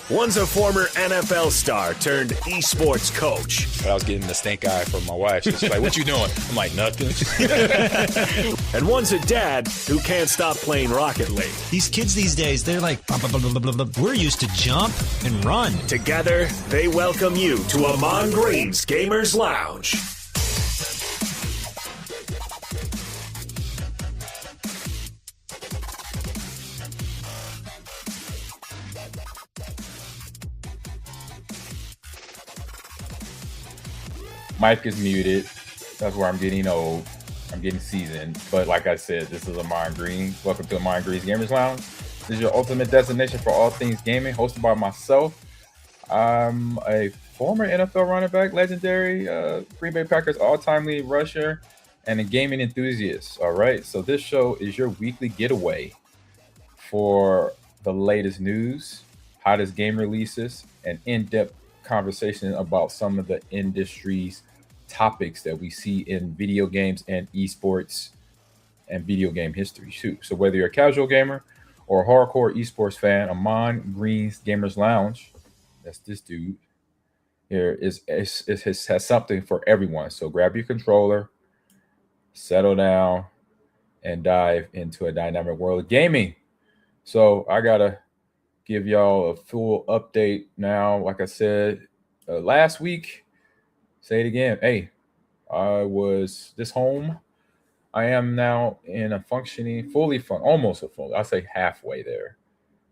One's a former NFL star turned esports coach. But I was getting the stink eye from my wife. She's like, "What you doing?" I'm like, "Nothing." And one's a dad who can't stop playing Rocket League. These kids these days, they're like, blah, blah, blah, blah, blah. We're used to jump and run. Together, they welcome you to Ahman Green's Gamers Lounge. Mic is muted. That's where I'm getting old. I'm getting seasoned. But like I said, this is Ahman Green. Welcome to Ahman Green's Gamers Lounge. This is your ultimate destination for all things gaming, hosted by myself. I'm a former NFL running back, legendary Green Bay Packers all-time lead rusher, and a gaming enthusiast. All right, so this show is your weekly getaway for the latest news, hottest game releases, and in-depth conversation about some of the industry's topics that we see in video games and esports and video game history too. So whether you're a casual gamer or a hardcore esports fan, Ahman Green's Gamers Lounge, that's this dude here, has something for everyone. So grab your controller, settle down, and dive into a dynamic world of gaming. So I gotta give y'all a full update now. Like I said last week, say it again. Hey, I was this home. I am now in a functioning, almost a full, I'll say halfway there.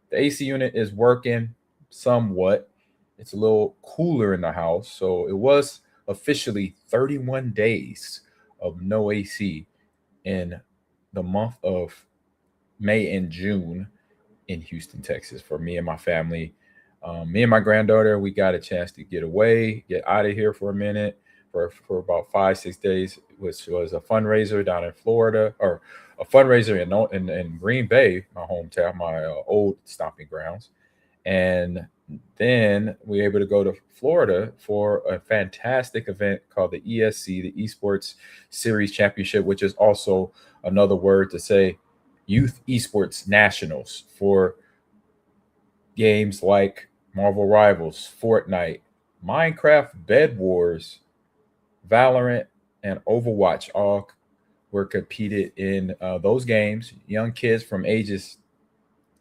The AC unit is working somewhat. It's a little cooler in the house. So it was officially 31 days of no AC in the month of May and June in Houston, Texas, for me and my family. Me and my granddaughter, we got a chance to get away, get out of here for a minute for about 5-6 days, which was a fundraiser down in Florida, or a fundraiser in Green Bay, my hometown, my old stomping grounds. And then we were able to go to Florida for a fantastic event called the ESC, the Esports Series Championship, which is also another word to say Youth Esports Nationals for games like Marvel Rivals, Fortnite, Minecraft, Bedwars, VALORANT, and Overwatch all were competed in those games. Young kids from ages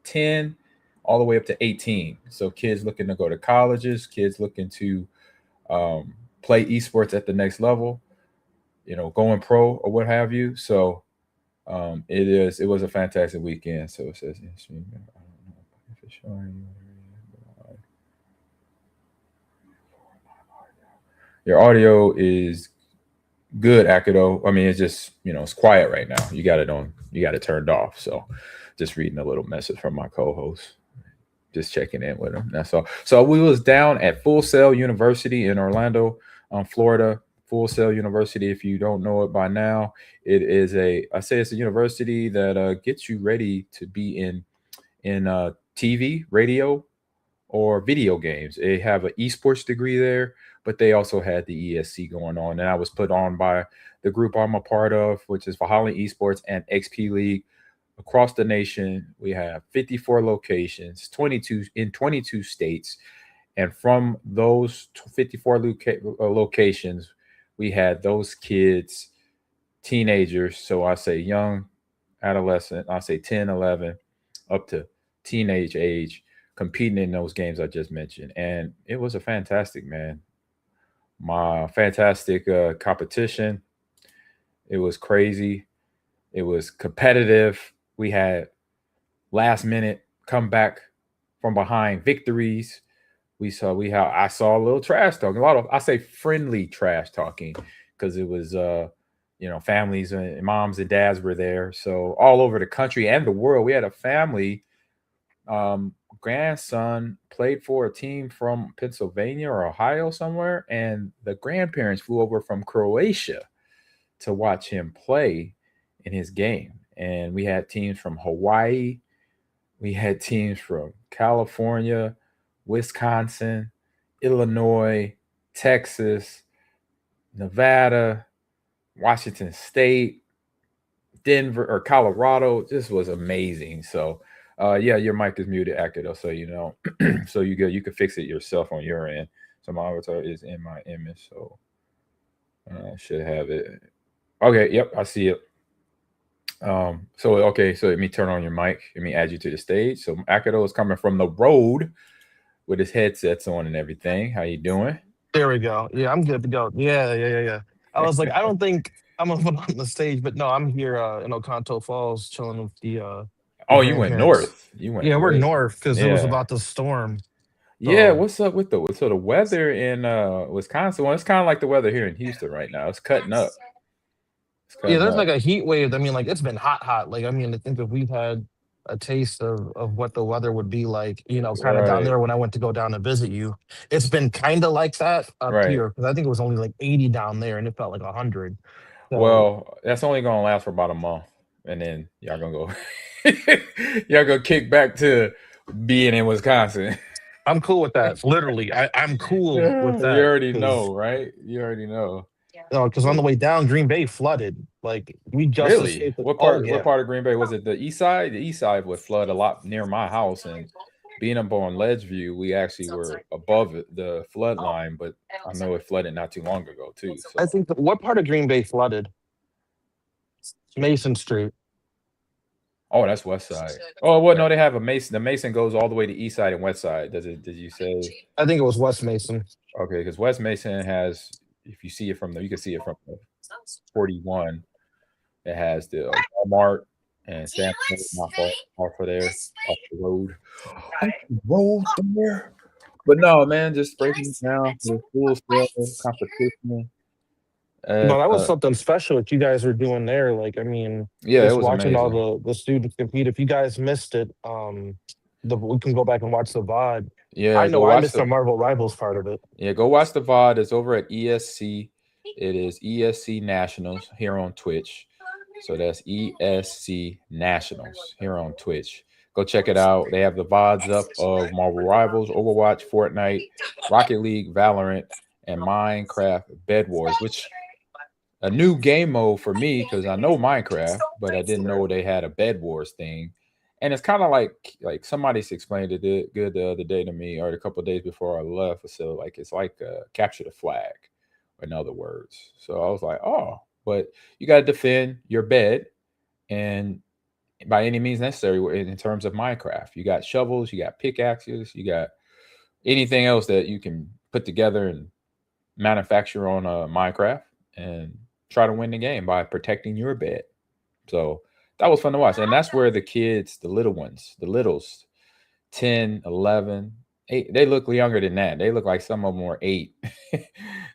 10 all the way up to 18. So kids looking to go to colleges, kids looking to play esports at the next level, going pro or what have you. So it was a fantastic weekend. So it says, I don't know if it's showing you. Your audio is good, Akido. I mean, it's just, it's quiet right now. You got it turned off. So just reading a little message from my co-host, just checking in with him. That's all. So we was down at Full Sail University in Orlando, Florida. Full Sail University, if you don't know it by now, it's a university that gets you ready to be in TV, radio, or video games. They have an esports degree there, but they also had the ESC going on. And I was put on by the group I'm a part of, which is Valorant Esports and XP League. Across the nation, we have 54 locations, 22 states. And from those 54 locations, we had those kids, teenagers. So I say young adolescent, I say 10, 11, up to teenage age, competing in those games I just mentioned, and it was a fantastic competition. It was crazy. It was competitive. We had last minute comeback from behind victories. I saw a little trash talking, a lot of, I say, friendly trash talking, because it was families and moms and dads were there, so all over the country and the world. We had a family grandson played for a team from Pennsylvania or Ohio somewhere, and the grandparents flew over from Croatia to watch him play in his game. And we had teams from Hawaii, we had teams from California, Wisconsin, Illinois, Texas, Nevada, Washington State, Denver, or Colorado. This was amazing. So yeah, your mic is muted, Akido, so you know. So you can fix it yourself on your end. So my avatar is in my image, so I should have it. Okay, yep, I see it. So let me turn on your mic. Let me add you to the stage. So Akido is coming from the road with his headsets on and everything. How you doing? There we go. Yeah, I'm good to go. Yeah. I was like, I don't think I'm gonna put on the stage, but no, I'm here in Oconto Falls chilling with the You went grandparents. north. You went Yeah, we're way. north because it was Yeah. about to storm. Yeah, So what's up with the weather in Wisconsin? Well, it's kind of like the weather here in Houston right now. It's cutting up. yeah, there's like a heat wave. I mean, like it's been hot. Like, I mean, I think if we've had a taste of what the weather would be like, kind of down Right. there when I went to go down to visit you, it's been kind of like that up Right. here because I think it was only like 80 down there and it felt like 100. So Well, that's only gonna last for about a month, and then y'all gonna go, y'all gonna kick back to being in Wisconsin. I'm cool with that. Literally, I'm cool with that. You already know, right? You already know. Because on the way down, Green Bay flooded. Like we just Really? escaped. What Oh part? yeah. What part of Green Bay was it? The east side. The east side would flood a lot near my house, and being up on Ledgeview, we actually were above the flood line. But I know it flooded not too long ago too. So. I think what part of Green Bay flooded? Mason Street. Oh, that's west side. Oh, well, no, they have a Mason. The Mason goes all the way to east side and west side. Does it? Did you say? I think it was West Mason. Okay, because West Mason has, if you see it from you can see it from 41. It has the Walmart and Sam's not far off of there, off the road. Road there. But no, man, just breaking down the full scale competition. No, that was something special that you guys were doing there. Like, I mean, yeah, just it was watching amazing. all the students compete. If you guys missed it, we can go back and watch the VOD. Yeah, I know I missed the Marvel Rivals part of it. Yeah, go watch the VOD. It's over at ESC. It is ESC Nationals here on Twitch. So that's ESC Nationals here on Twitch. Go check it out. They have the VODs up of Marvel Rivals, Overwatch, Fortnite, Rocket League, VALORANT, and Minecraft Bedwars, which a new game mode for me because I know Minecraft, but I didn't know they had a Bedwars thing. And it's kind of like somebody's explained it good the other day to me, or a couple of days before I left. So like it's like capture the flag, in other words. So I was like, oh, but you got to defend your bed, and by any means necessary in terms of Minecraft. You got shovels, you got pickaxes, you got anything else that you can put together and manufacture on Minecraft and try to win the game by protecting your bed. So that was fun to watch. And that's where the kids, the little ones, the littles, 10, 11, 8, they look younger than that. They look like some of them were 8.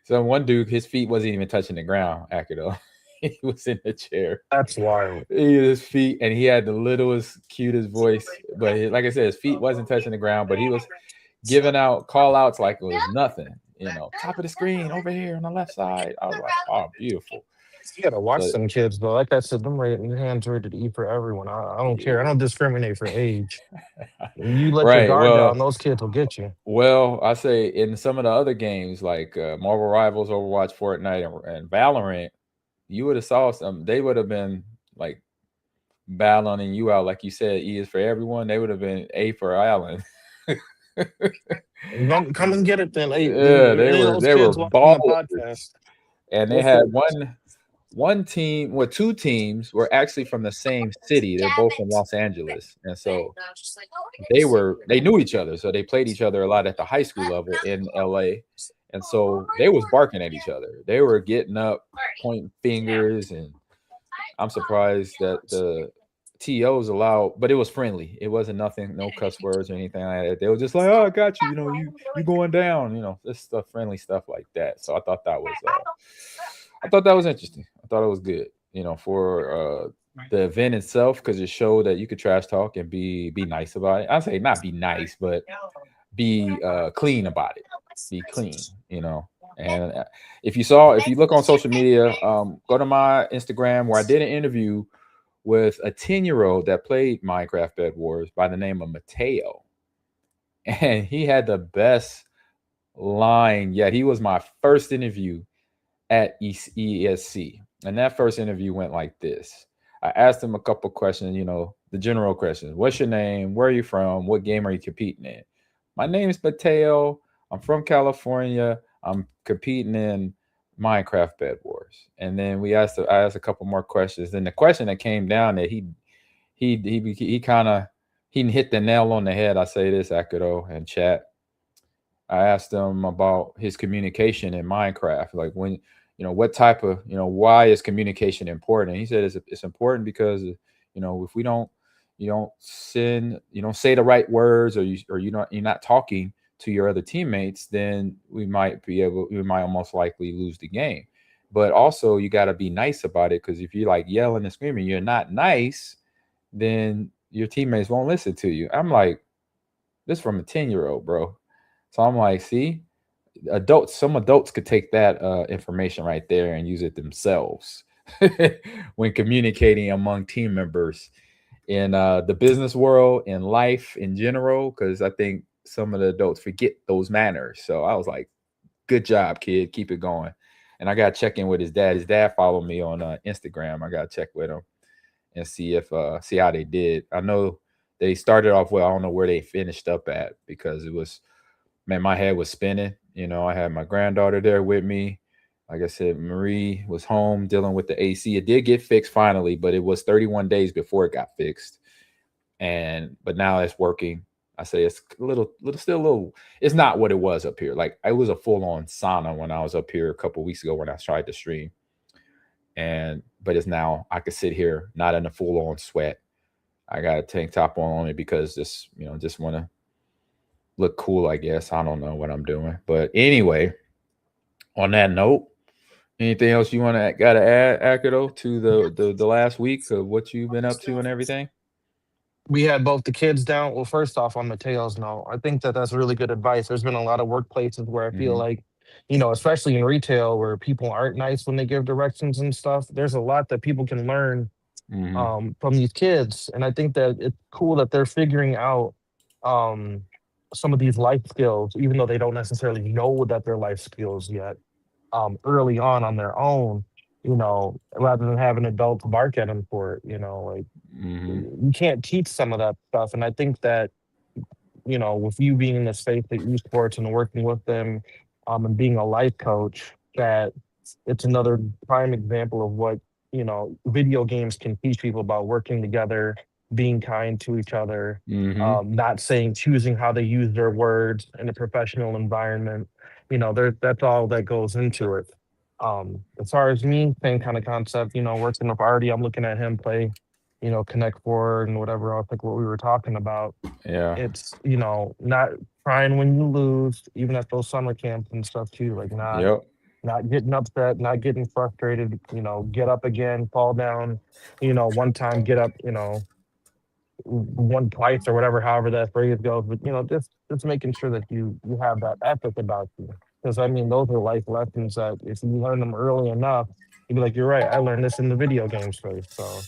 So one dude, his feet wasn't even touching the ground, Akido. He was in the chair. That's wild. His feet, and he had the littlest, cutest voice. But like I said, his feet wasn't touching the ground, but he was giving out call outs like it was nothing. You know, top of the screen over here on the left side. I was like, oh, beautiful. You gotta watch some kids though. Like I said, them hands ready to eat for everyone. I don't care. I don't discriminate for age. You let your guard down, those kids will get you. Well, I say in some of the other games like Marvel Rivals, Overwatch, Fortnite, and VALORANT, you would have saw some. They would have been like battling you out, like you said. E is for everyone. They would have been A for Allen. Come and get it then. Yeah, they were ballers. And they had one team, well, two teams were actually from the same city. They're both from Los Angeles, and so they knew each other, so they played each other a lot at the high school level in LA. And so they was barking at each other. They were getting up, pointing fingers, and I'm surprised that the TOs allowed, but it was friendly. It wasn't nothing, no cuss words or anything like that. They were just like, "Oh, I got you. You know, you going down. You know, this stuff, friendly stuff like that." So I thought that was interesting. I thought it was good. You know, for the event itself, because it showed that you could trash talk and be nice about it. I say not be nice, but be clean about it. Be clean. You know. And if you look on social media, go to my Instagram where I did an interview with a 10-year-old that played Minecraft Bedwars by the name of Mateo. And he had the best line yet. He was my first interview at ESC. And that first interview went like this. I asked him a couple questions, you know, the general questions. What's your name? Where are you from? What game are you competing in? My name is Mateo. I'm from California. I'm competing in Minecraft Bedwars. And then I asked a couple more questions. And the question that came down that he hit the nail on the head. I say this, Akudo and chat. I asked him about his communication in Minecraft. Like when, you know, what type of, you know, why is communication important? And he said it's important because, you know, if you don't say the right words, or you're not talking to your other teammates, then we might almost likely lose the game. But also you got to be nice about it, because if you're like yelling and screaming, you're not nice, then your teammates won't listen to you. I'm like, this from a 10-year-old, bro. So I'm like, see, some adults could take that information right there and use it themselves when communicating among team members in the business world, in life in general, because I think some of the adults forget those manners. So I was like, good job, kid. Keep it going. And I got to check in with his dad. His dad followed me on Instagram. I got to check with him and see how they did. I know they started off well. I don't know where they finished up at, because it was, man, my head was spinning. You know, I had my granddaughter there with me. Like I said, Marie was home dealing with the AC. It did get fixed finally, but it was 31 days before it got fixed. But now it's working. I say it's still a little, it's not what it was up here. Like, it was a full-on sauna when I was up here a couple weeks ago when I tried to stream. But it's now, I could sit here not in a full-on sweat. I got a tank top on it because just want to look cool, I guess. I don't know what I'm doing. But anyway, on that note, anything else you got to add, Akudo, to the last week of what you've been up to and everything? We had both the kids down. Well, first off, on Mateo's note, I think that's really good advice. There's been a lot of workplaces where I feel like, you know, especially in retail, where people aren't nice when they give directions and stuff. There's a lot that people can learn from these kids, and I think that it's cool that they're figuring out some of these life skills, even though they don't necessarily know that they're life skills yet. Early on their own, you know, rather than having adults bark at them for it. You know, like, you can't teach some of that stuff. And I think that, you know, with you being in the space of esports and working with them, and being a life coach, that it's another prime example of what, you know, video games can teach people about working together, being kind to each other, not choosing how they use their words in a professional environment. You know, that's all that goes into it. As far as me, same kind of concept, you know, working with Artie, I'm looking at him play, you know, Connect Four and whatever else, like what we were talking about. Yeah. It's, you know, not crying when you lose, even at those summer camps and stuff too, like not getting upset, not getting frustrated, you know, get up again, fall down, you know, one time, get up, you know, one twice or whatever, however that phrase goes. But, you know, just making sure that you have that ethic about you. Because I mean, those are life lessons that if you learn them early enough, you'd be like, you're right, I learned this in the video game space. So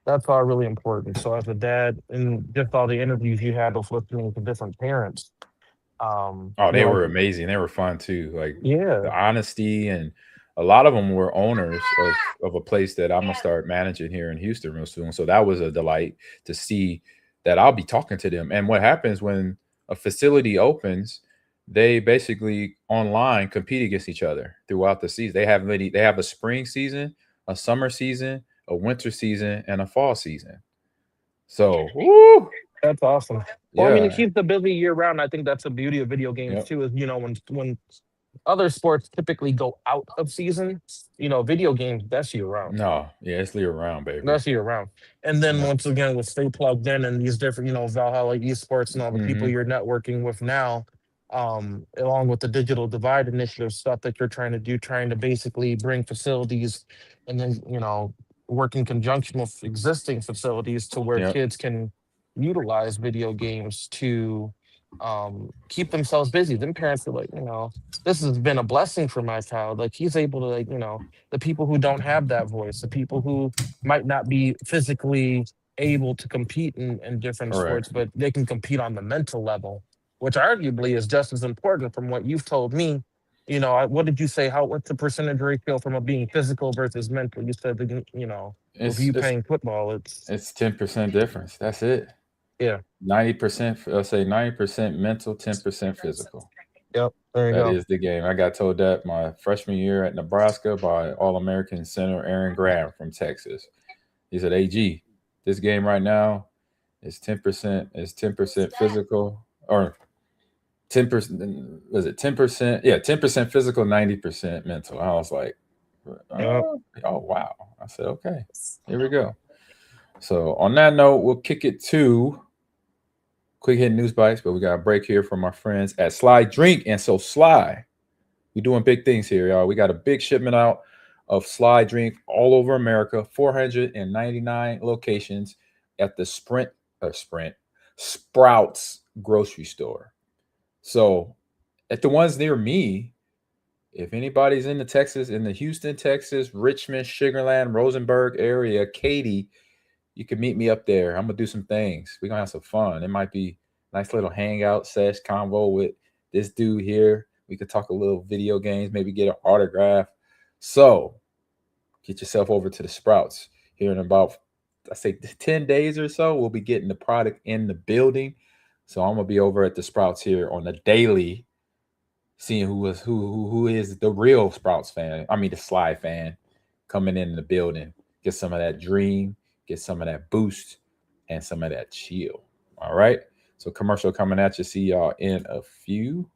that's all really important. So as a dad, and just all the interviews you had with listening to different parents. They were amazing. They were fun too. Like, yeah, the honesty, and a lot of them were owners of a place that I'm gonna start managing here in Houston real soon. So that was a delight to see that I'll be talking to them. And what happens when a facility opens, they basically online compete against each other throughout the season. They have a spring season, a summer season, a winter season, and a fall season. So, woo, That's awesome. Well, I mean, it yeah, keeps the busy year round. I think that's the beauty of video games yep. too. Is when other sports typically go out of season, video games that's year round. No, yeah, it's year round, baby. That's year round. And then Yep. once again, we'll stay plugged in and these different, Valhalla esports and all the people Mm-hmm. you're networking with now, along with the digital divide initiative stuff that you're trying to do, trying to basically bring facilities and then, work in conjunction with existing facilities to where Yep. kids can utilize video games to keep themselves busy. Then parents are like, this has been a blessing for my child. Like he's able to the people who don't have that voice, the people who might not be physically able to compete in different sports, Correct. but they can compete on the mental level, which arguably is just as important from what you've told me. What did you say? What's the percentage ratio from a being physical versus mental? You said, with It's you it's playing football, it's, it's 10% difference. That's it. yeah. 90%, I'll say 90% mental, 10% physical. Yep. There you That go. is the game. I got told that my freshman year at Nebraska by All-American center Aaron Graham from Texas. He said, "AG, this game right now is 10% physical, or 10%, was it 10%? Yeah, 10% physical, 90% mental." I was like, Yep. oh wow. I said, okay, here we go. So on that note, we'll kick it to quick hit news bites, but we got a break here from our friends at Sly Drink. And so Sly, we doing big things here, y'all. We got a big shipment out of Sly Drink all over America, 499 locations at the Sprouts grocery store. So at the ones near me, if anybody's in the Houston, Texas, Richmond, Sugarland, Rosenberg area, Katy, you can meet me up there. I'm gonna do some things. We're gonna have some fun. It might be a nice little hangout sesh convo with this dude here. We could talk a little video games, maybe get an autograph. So get yourself over to the Sprouts here in about, I say, 10 days or so. We'll be getting the product in the building. So I'm gonna be over at the Sprouts here on the daily, seeing who is the real Sprouts fan. I mean the Sly fan coming in the building. Get some of that dream, get some of that boost, and some of that chill. All right. So commercial coming at you. See y'all in a few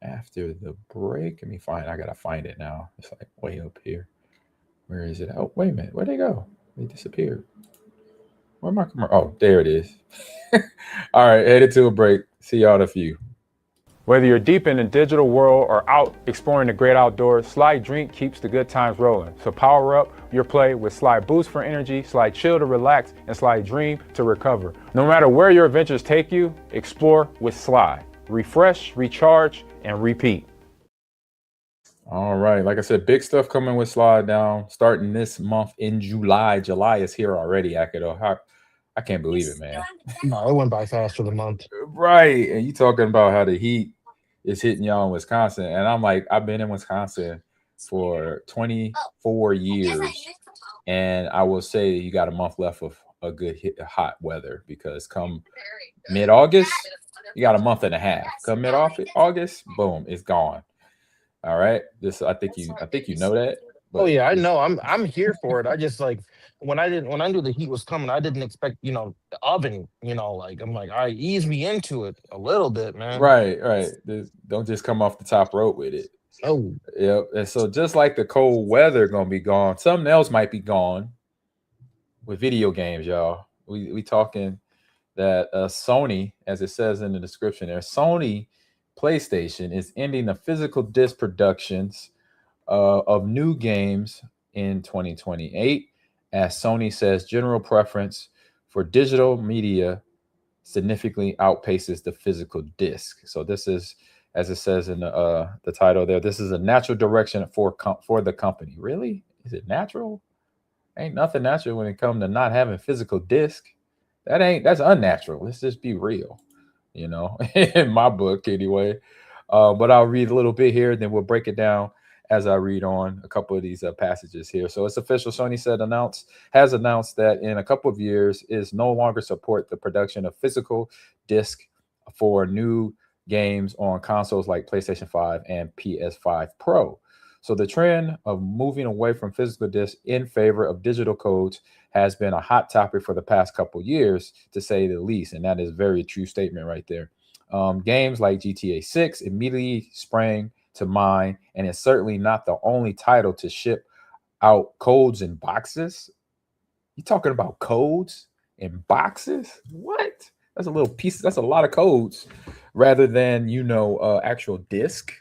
after the break. Let me find. I gotta find it now. It's like way up here. Where is it? Oh, wait a minute. Where'd they go? They disappeared. Where my commercial? Oh, there it is. All right, headed to a break. See y'all in a few. Whether you're deep in the digital world or out exploring the great outdoors, Sly Drink keeps the good times rolling. So power up your play with Sly Boost for energy, Sly Chill to relax, and Sly Dream to recover. No matter where your adventures take you, explore with Sly. Refresh, recharge, and repeat. All right, like I said, big stuff coming with Sly down starting this month in July. July is here already, Akido. I can't believe it, man. No, it went by fast for the month. Right. And you talking about how the heat is hitting y'all in Wisconsin. And I'm like, I've been in Wisconsin for 24 years. And I will say you got a month left of a good hot weather, because come mid-August, you got a month and a half. Come mid-August, boom, it's gone. All right. I think you know that. Oh yeah, I know. I'm here for it. I just like when I knew the heat was coming, I didn't expect, the oven, like I'm like, all right, ease me into it a little bit, man. Right. Don't just come off the top rope with it. Oh. Yep. And so just like the cold weather gonna be gone, something else might be gone with video games, y'all. We talking that Sony, as it says in the description there, Sony PlayStation is ending the physical disc productions of new games in 2028, as Sony says general preference for digital media significantly outpaces the physical disc. So this is, as it says in the title there, this is a natural direction for the company. Really? Is it natural? Ain't nothing natural when it comes to not having physical disc. That's unnatural. Let's just be real, in my book anyway. But I'll read a little bit here, then we'll break it down as I read on a couple of these passages here. So it's official. Sony has announced that in a couple of years is no longer support the production of physical disc for new games on consoles like PlayStation 5 and PS5 Pro. So the trend of moving away from physical discs in favor of digital codes has been a hot topic for the past couple years, to say the least, and that is a very true statement right there. Games like GTA 6 immediately sprang to mind, and it's certainly not the only title to ship out codes in boxes. You talking about codes in boxes? What? That's a little piece. That's a lot of codes, rather than actual disc.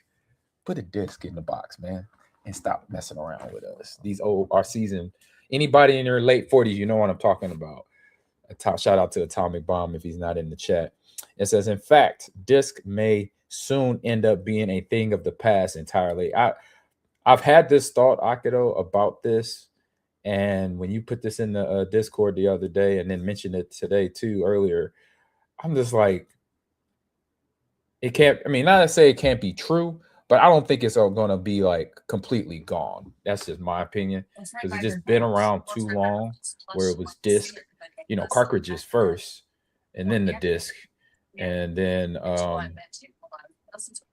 Put a disc in the box, man, and stop messing around with us. These old our season. Anybody in their late 40s, you know what I'm talking about. A top shout out to Atomic Bomb if he's not in the chat. It says, in fact, disc may soon end up being a thing of the past entirely. I've had this thought, Akido, about this. And when you put this in the Discord the other day and then mentioned it today too earlier, I'm just like, it can't. I mean, not to say it can't be true, but I don't think it's all going to be like completely gone. That's just my opinion, because it's just been around too long where it was disc, cartridges first, and then the disc, and then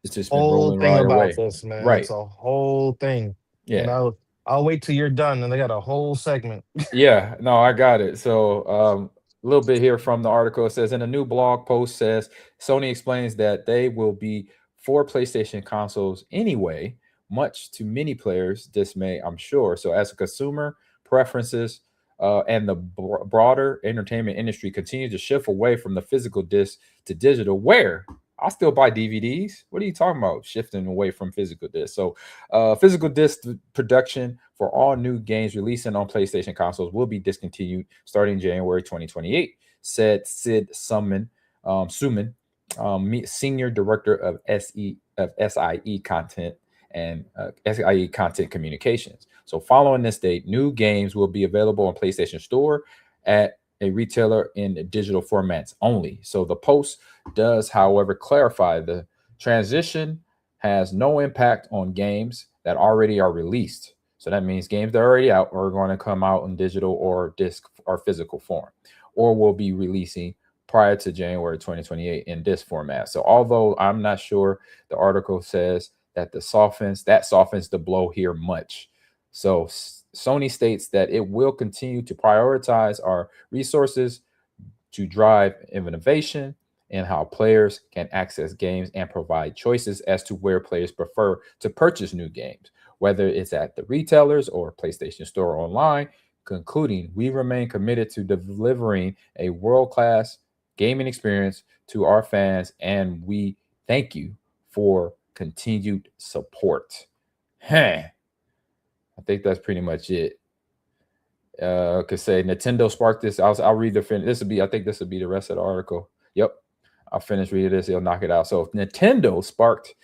it's just been Whole rolling thing right about away. this, man. Right. It's a whole thing. Yeah. And I'll wait till you're done, and they got a whole segment. Yeah, no, I got it. So a little bit here from the article. It says, in a new blog post, says Sony explains that they will be 4 PlayStation consoles anyway, much to many players' dismay, I'm sure. So as a consumer, preferences and the broader entertainment industry continue to shift away from the physical disc to digital, where I still buy DVDs. What are you talking about? Shifting away from physical disc. So physical disc production for all new games releasing on PlayStation consoles will be discontinued starting January 2028, said Sid Suman, senior director of SIE content and SIE content communications. So following this date, new games will be available on PlayStation Store at a retailer in digital formats only. So the post does, however, clarify the transition has no impact on games that already are released. So that means games that are already out are going to come out in digital or disc or physical form, or will be releasing prior to January 2028 in this format. So although I'm not sure, the article says that softens the blow here much. So Sony states that it will continue to prioritize our resources to drive innovation and how players can access games and provide choices as to where players prefer to purchase new games, whether it's at the retailers or PlayStation Store online. Concluding, we remain committed to delivering a world-class gaming experience to our fans, and we thank you for continued support. I think that's pretty much it. Could say Nintendo sparked this. I'll read the finish. I think this will be the rest of the article. Yep. I'll finish reading this. It'll knock it out. So Nintendo sparked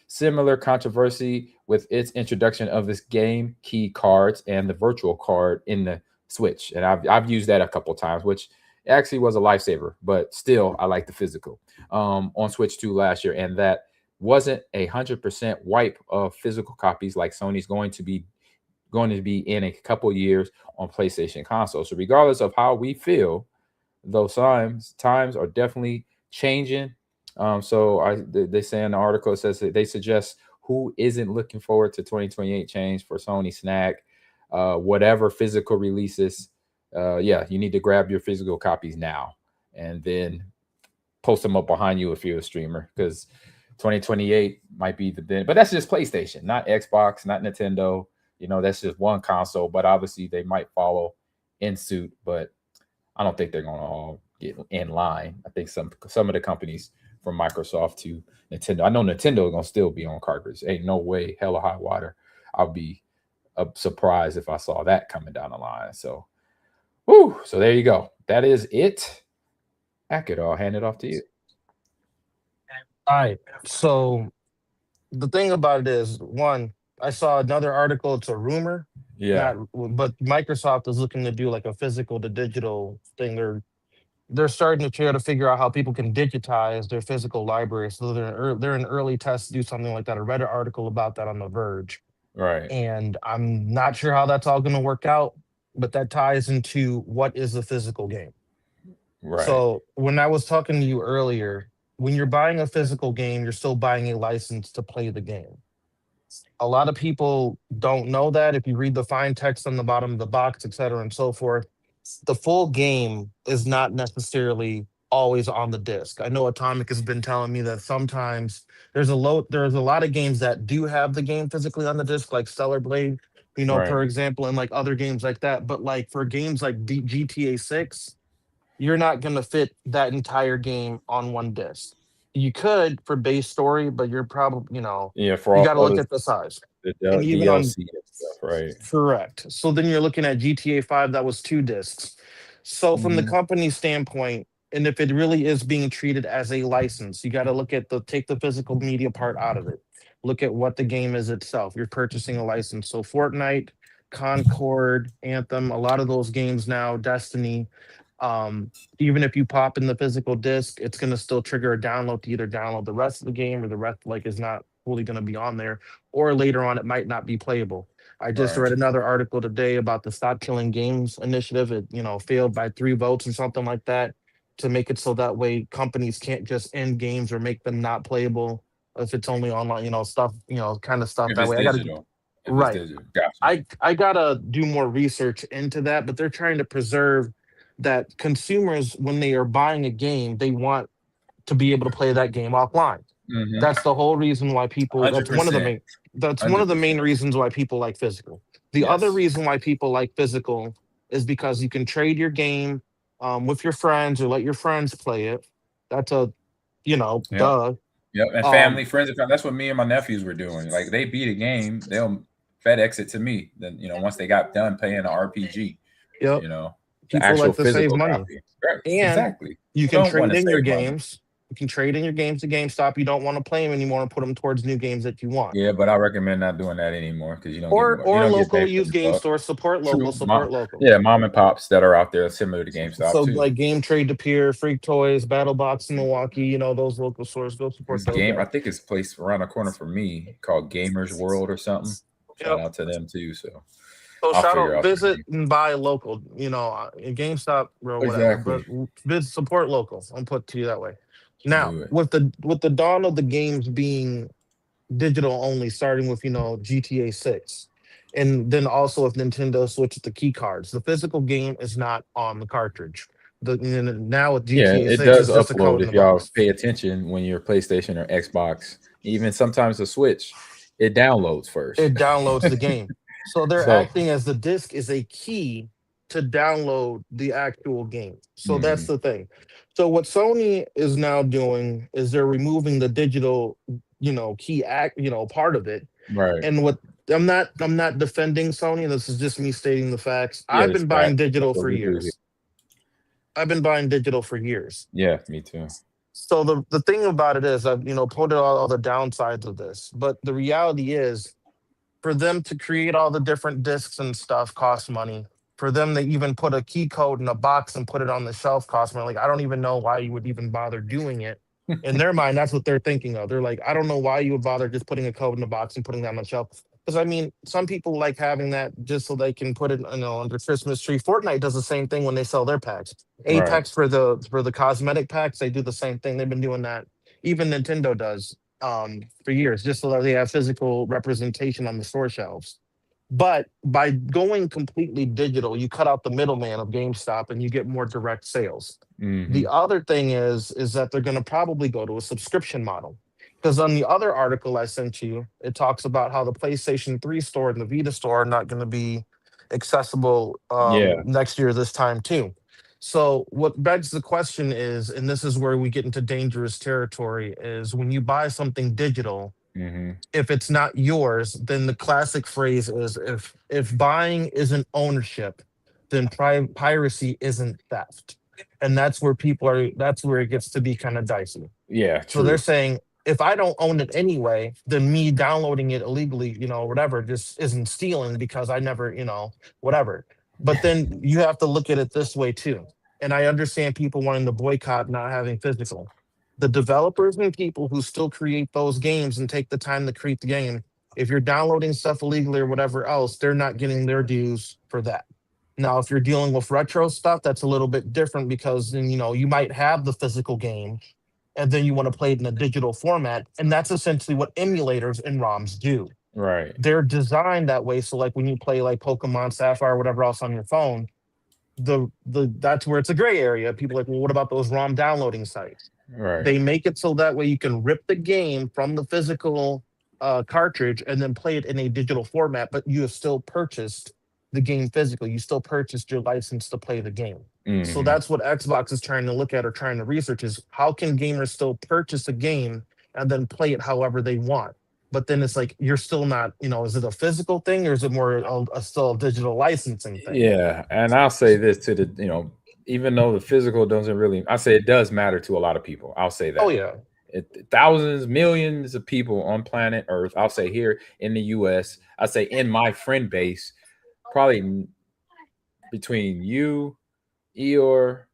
similar controversy with its introduction of its game key cards and the virtual card in the Switch. And I've used that a couple times, which actually was a lifesaver, but still I like the physical on Switch 2 last year. And that wasn't 100% wipe of physical copies like Sony's going to be in a couple years on PlayStation console. So regardless of how we feel, those times are definitely changing. They say in the article, it says that they suggest who isn't looking forward to 2028 change for Sony snag whatever physical releases. You need to grab your physical copies now and then post them up behind you if you're a streamer, because 2028 might be the then. But that's just PlayStation, not Xbox, not Nintendo. That's just one console, but obviously they might follow in suit, but I don't think they're going to all get in line. I think some of the companies from Microsoft to Nintendo, I know Nintendo is going to still be on cartridge. Ain't no way, hell or high water. I'll be surprised if I saw that coming down the line. So, so there you go. That is it. I'll hand it off to you. All right. So the thing about it is, one, I saw another article. It's a rumor. Yeah. But Microsoft is looking to do like a physical to digital thing. They're starting to try to figure out how people can digitize their physical library. So they're in early tests to do something like that. I read an article about that on The Verge. Right. And I'm not sure how that's all going to work out, but that ties into what is a physical game. Right. So when I was talking to you earlier, when you're buying a physical game, you're still buying a license to play the game. A lot of people don't know that. If you read the fine text on the bottom of the box, et cetera, and so forth, the full game is not necessarily always on the disc. I know Atomic has been telling me that sometimes there's a lot of games that do have the game physically on the disc, like Stellar Blade, Right. for example, and like other games like that. But like for games like GTA 6, you're not going to fit that entire game on one disc. You could for base story, but you're probably, Yeah, for you all got to look other at the size. the And even on DLC and stuff, right? Correct. So then you're looking at GTA 5, that was 2 discs. So from the Hmm. company standpoint, and if it really is being treated as a license, you got to look at take the physical media part out of it. Look at what the game is itself. You're purchasing a license. So Fortnite, Concord, Anthem, a lot of those games now, Destiny, um, even if you pop in the physical disc, it's going to still trigger a download to either download the rest of the game, or the rest like is not fully going to be on there, or later on it might not be playable. I just Right. read another article today about the Stop Killing Games initiative. It, failed by 3 votes or something like that, to make it so that way companies can't just end games or make them not playable if it's only online, stuff, kind of stuff If that it's way. I got to digital. If it's right. digital. Gotcha. I gotta do more research into that, but they're trying to preserve that consumers, when they are buying a game, they want to be able to play that game offline. Hmm. That's the whole reason why people. That's one of the 100%. main. That's one of the 100%. main reasons why people like physical. The other Yes. reason why people like physical is because you can trade your game with your friends, or let your friends play it. That's a, Yep. duh. Yep. And Um, family, friends, and family. That's what me and my nephews were doing. Like they beat a game, they'll FedEx it to me. Then once they got done playing the RPG, yep. you know, the People actual like to save physical money. copy. Right. And Exactly. you Who can don't want trade to in your save money? games. You can trade in your games to GameStop. You don't want to play them anymore, and put them towards new games that you want. Yeah, but I recommend not doing that anymore because you don't get Or more. You or don't get local bang for used your game buck. stores. Support local. True. Support local. Yeah, mom and pops that are out there similar to GameStop So too. like Game Trade to Peer, Freak Toys, Battle Box in Milwaukee. Those local stores. Go support This those game, I guys. think it's placed around the corner from me called Gamers World or something. Shout Yep. out to them too. So So I'll shout figure out, out the visit name. and buy local. GameStop or whatever. But Exactly. support local. I'll put it to you that way. Now Do it. with the dawn of the games being digital only, starting with GTA 6, and then also if Nintendo switches to key cards, the physical game is not on the cartridge. Now with Yeah, GTA it 6, does it's just a upload code in if the y'all box. pay attention when you're PlayStation or Xbox, even sometimes the Switch, it downloads first. It downloads the game. So they're So, acting as the disc is a key to download the actual game. So that's mhm, the thing. So what Sony is now doing is they're removing the digital, key act, part of it. right. And what I'm not defending Sony. This is just me stating the facts. Yeah, I've it's been buying fact. That's digital what for we do here. years. I've been buying digital for years. Yeah, me too. So the thing about it is, I've pointed out all the downsides of this, but the reality is, for them to create all the different discs and stuff costs money. For them to even put a key code in a box and put it on the shelf costs money. Like, I don't even know why you would even bother doing it. In their mind, that's what they're thinking of. They're like, I don't know why you would bother just putting a code in the box and putting that on the shelf. Because I mean, some people like having that just so they can put it, under Christmas tree. Fortnite does the same thing when they sell their packs. Right. Apex for the cosmetic packs, they do the same thing. They've been doing that. Even Nintendo does for years, just so that they have physical representation on the store shelves. But by going completely digital, you cut out the middleman of GameStop and you get more direct sales. Hmm. The other thing is that they're going to probably go to a subscription model. Because on the other article I sent you, it talks about how the PlayStation 3 store and the Vita store are not going to be accessible Yeah. next year this time too. So what begs the question is, and this is where we get into dangerous territory, is when you buy something digital, Hmm. if it's not yours, then the classic phrase is, if buying isn't ownership, then piracy isn't theft. And that's where it gets to be kind of dicey. Yeah, So they're true. saying, if I don't own it anyway, then me downloading it illegally, whatever, just isn't stealing because I never, whatever. But then you have to look at it this way too. And I understand people wanting to boycott not having physical. The developers and people who still create those games and take the time to create the game, if you're downloading stuff illegally or whatever else, they're not getting their dues for that. Now, if you're dealing with retro stuff, that's a little bit different, because then, you might have the physical game and then you want to play it in a digital format. And that's essentially what emulators and ROMs do. Right. They're designed that way. So like when you play like Pokemon Sapphire or whatever else on your phone, the that's where it's a gray area. People are like, well, what about those ROM downloading sites? Right. They make it so that way you can rip the game from the physical cartridge and then play it in a digital format, but you have still purchased the game physical. You still purchased your license to play the game. So Hmm. that's what Xbox is trying to look at or trying to research is how can gamers still purchase a game and then play it however they want. But then it's like you're still not, is it a physical thing or is it more still a digital licensing thing? Yeah, and I'll say this to the, even though the physical doesn't really, I say it does matter to a lot of people. I'll say Oh that. yeah. Thousands, millions of people on planet Earth. I'll say here in the U.S. I say in my friend base, probably between you, Eeyore,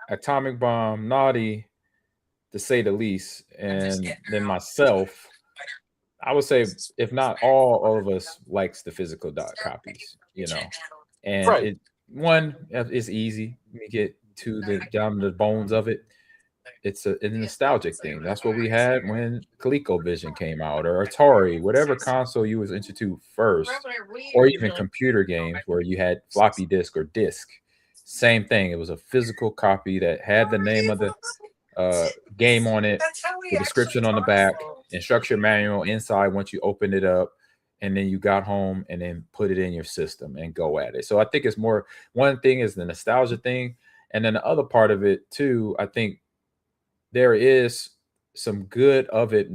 Atomic Bomb, Naughty, to say the least, and then myself. I would say, if not all of us likes the physical dot copies, and Right. it one is easy. We get to the down to the bones of it. It's a nostalgic thing. That's what we had when ColecoVision came out, or Atari, whatever console you was introduced first, or even computer games where you had floppy disk or disk. Same thing. It was a physical copy that had the name of the game on it, the description on the back, instruction manual inside once you opened it up, and then you got home and then put it in your system and go at it. So I think it's more, one thing is the nostalgia thing, and then the other part of it too, I think there is some good of it,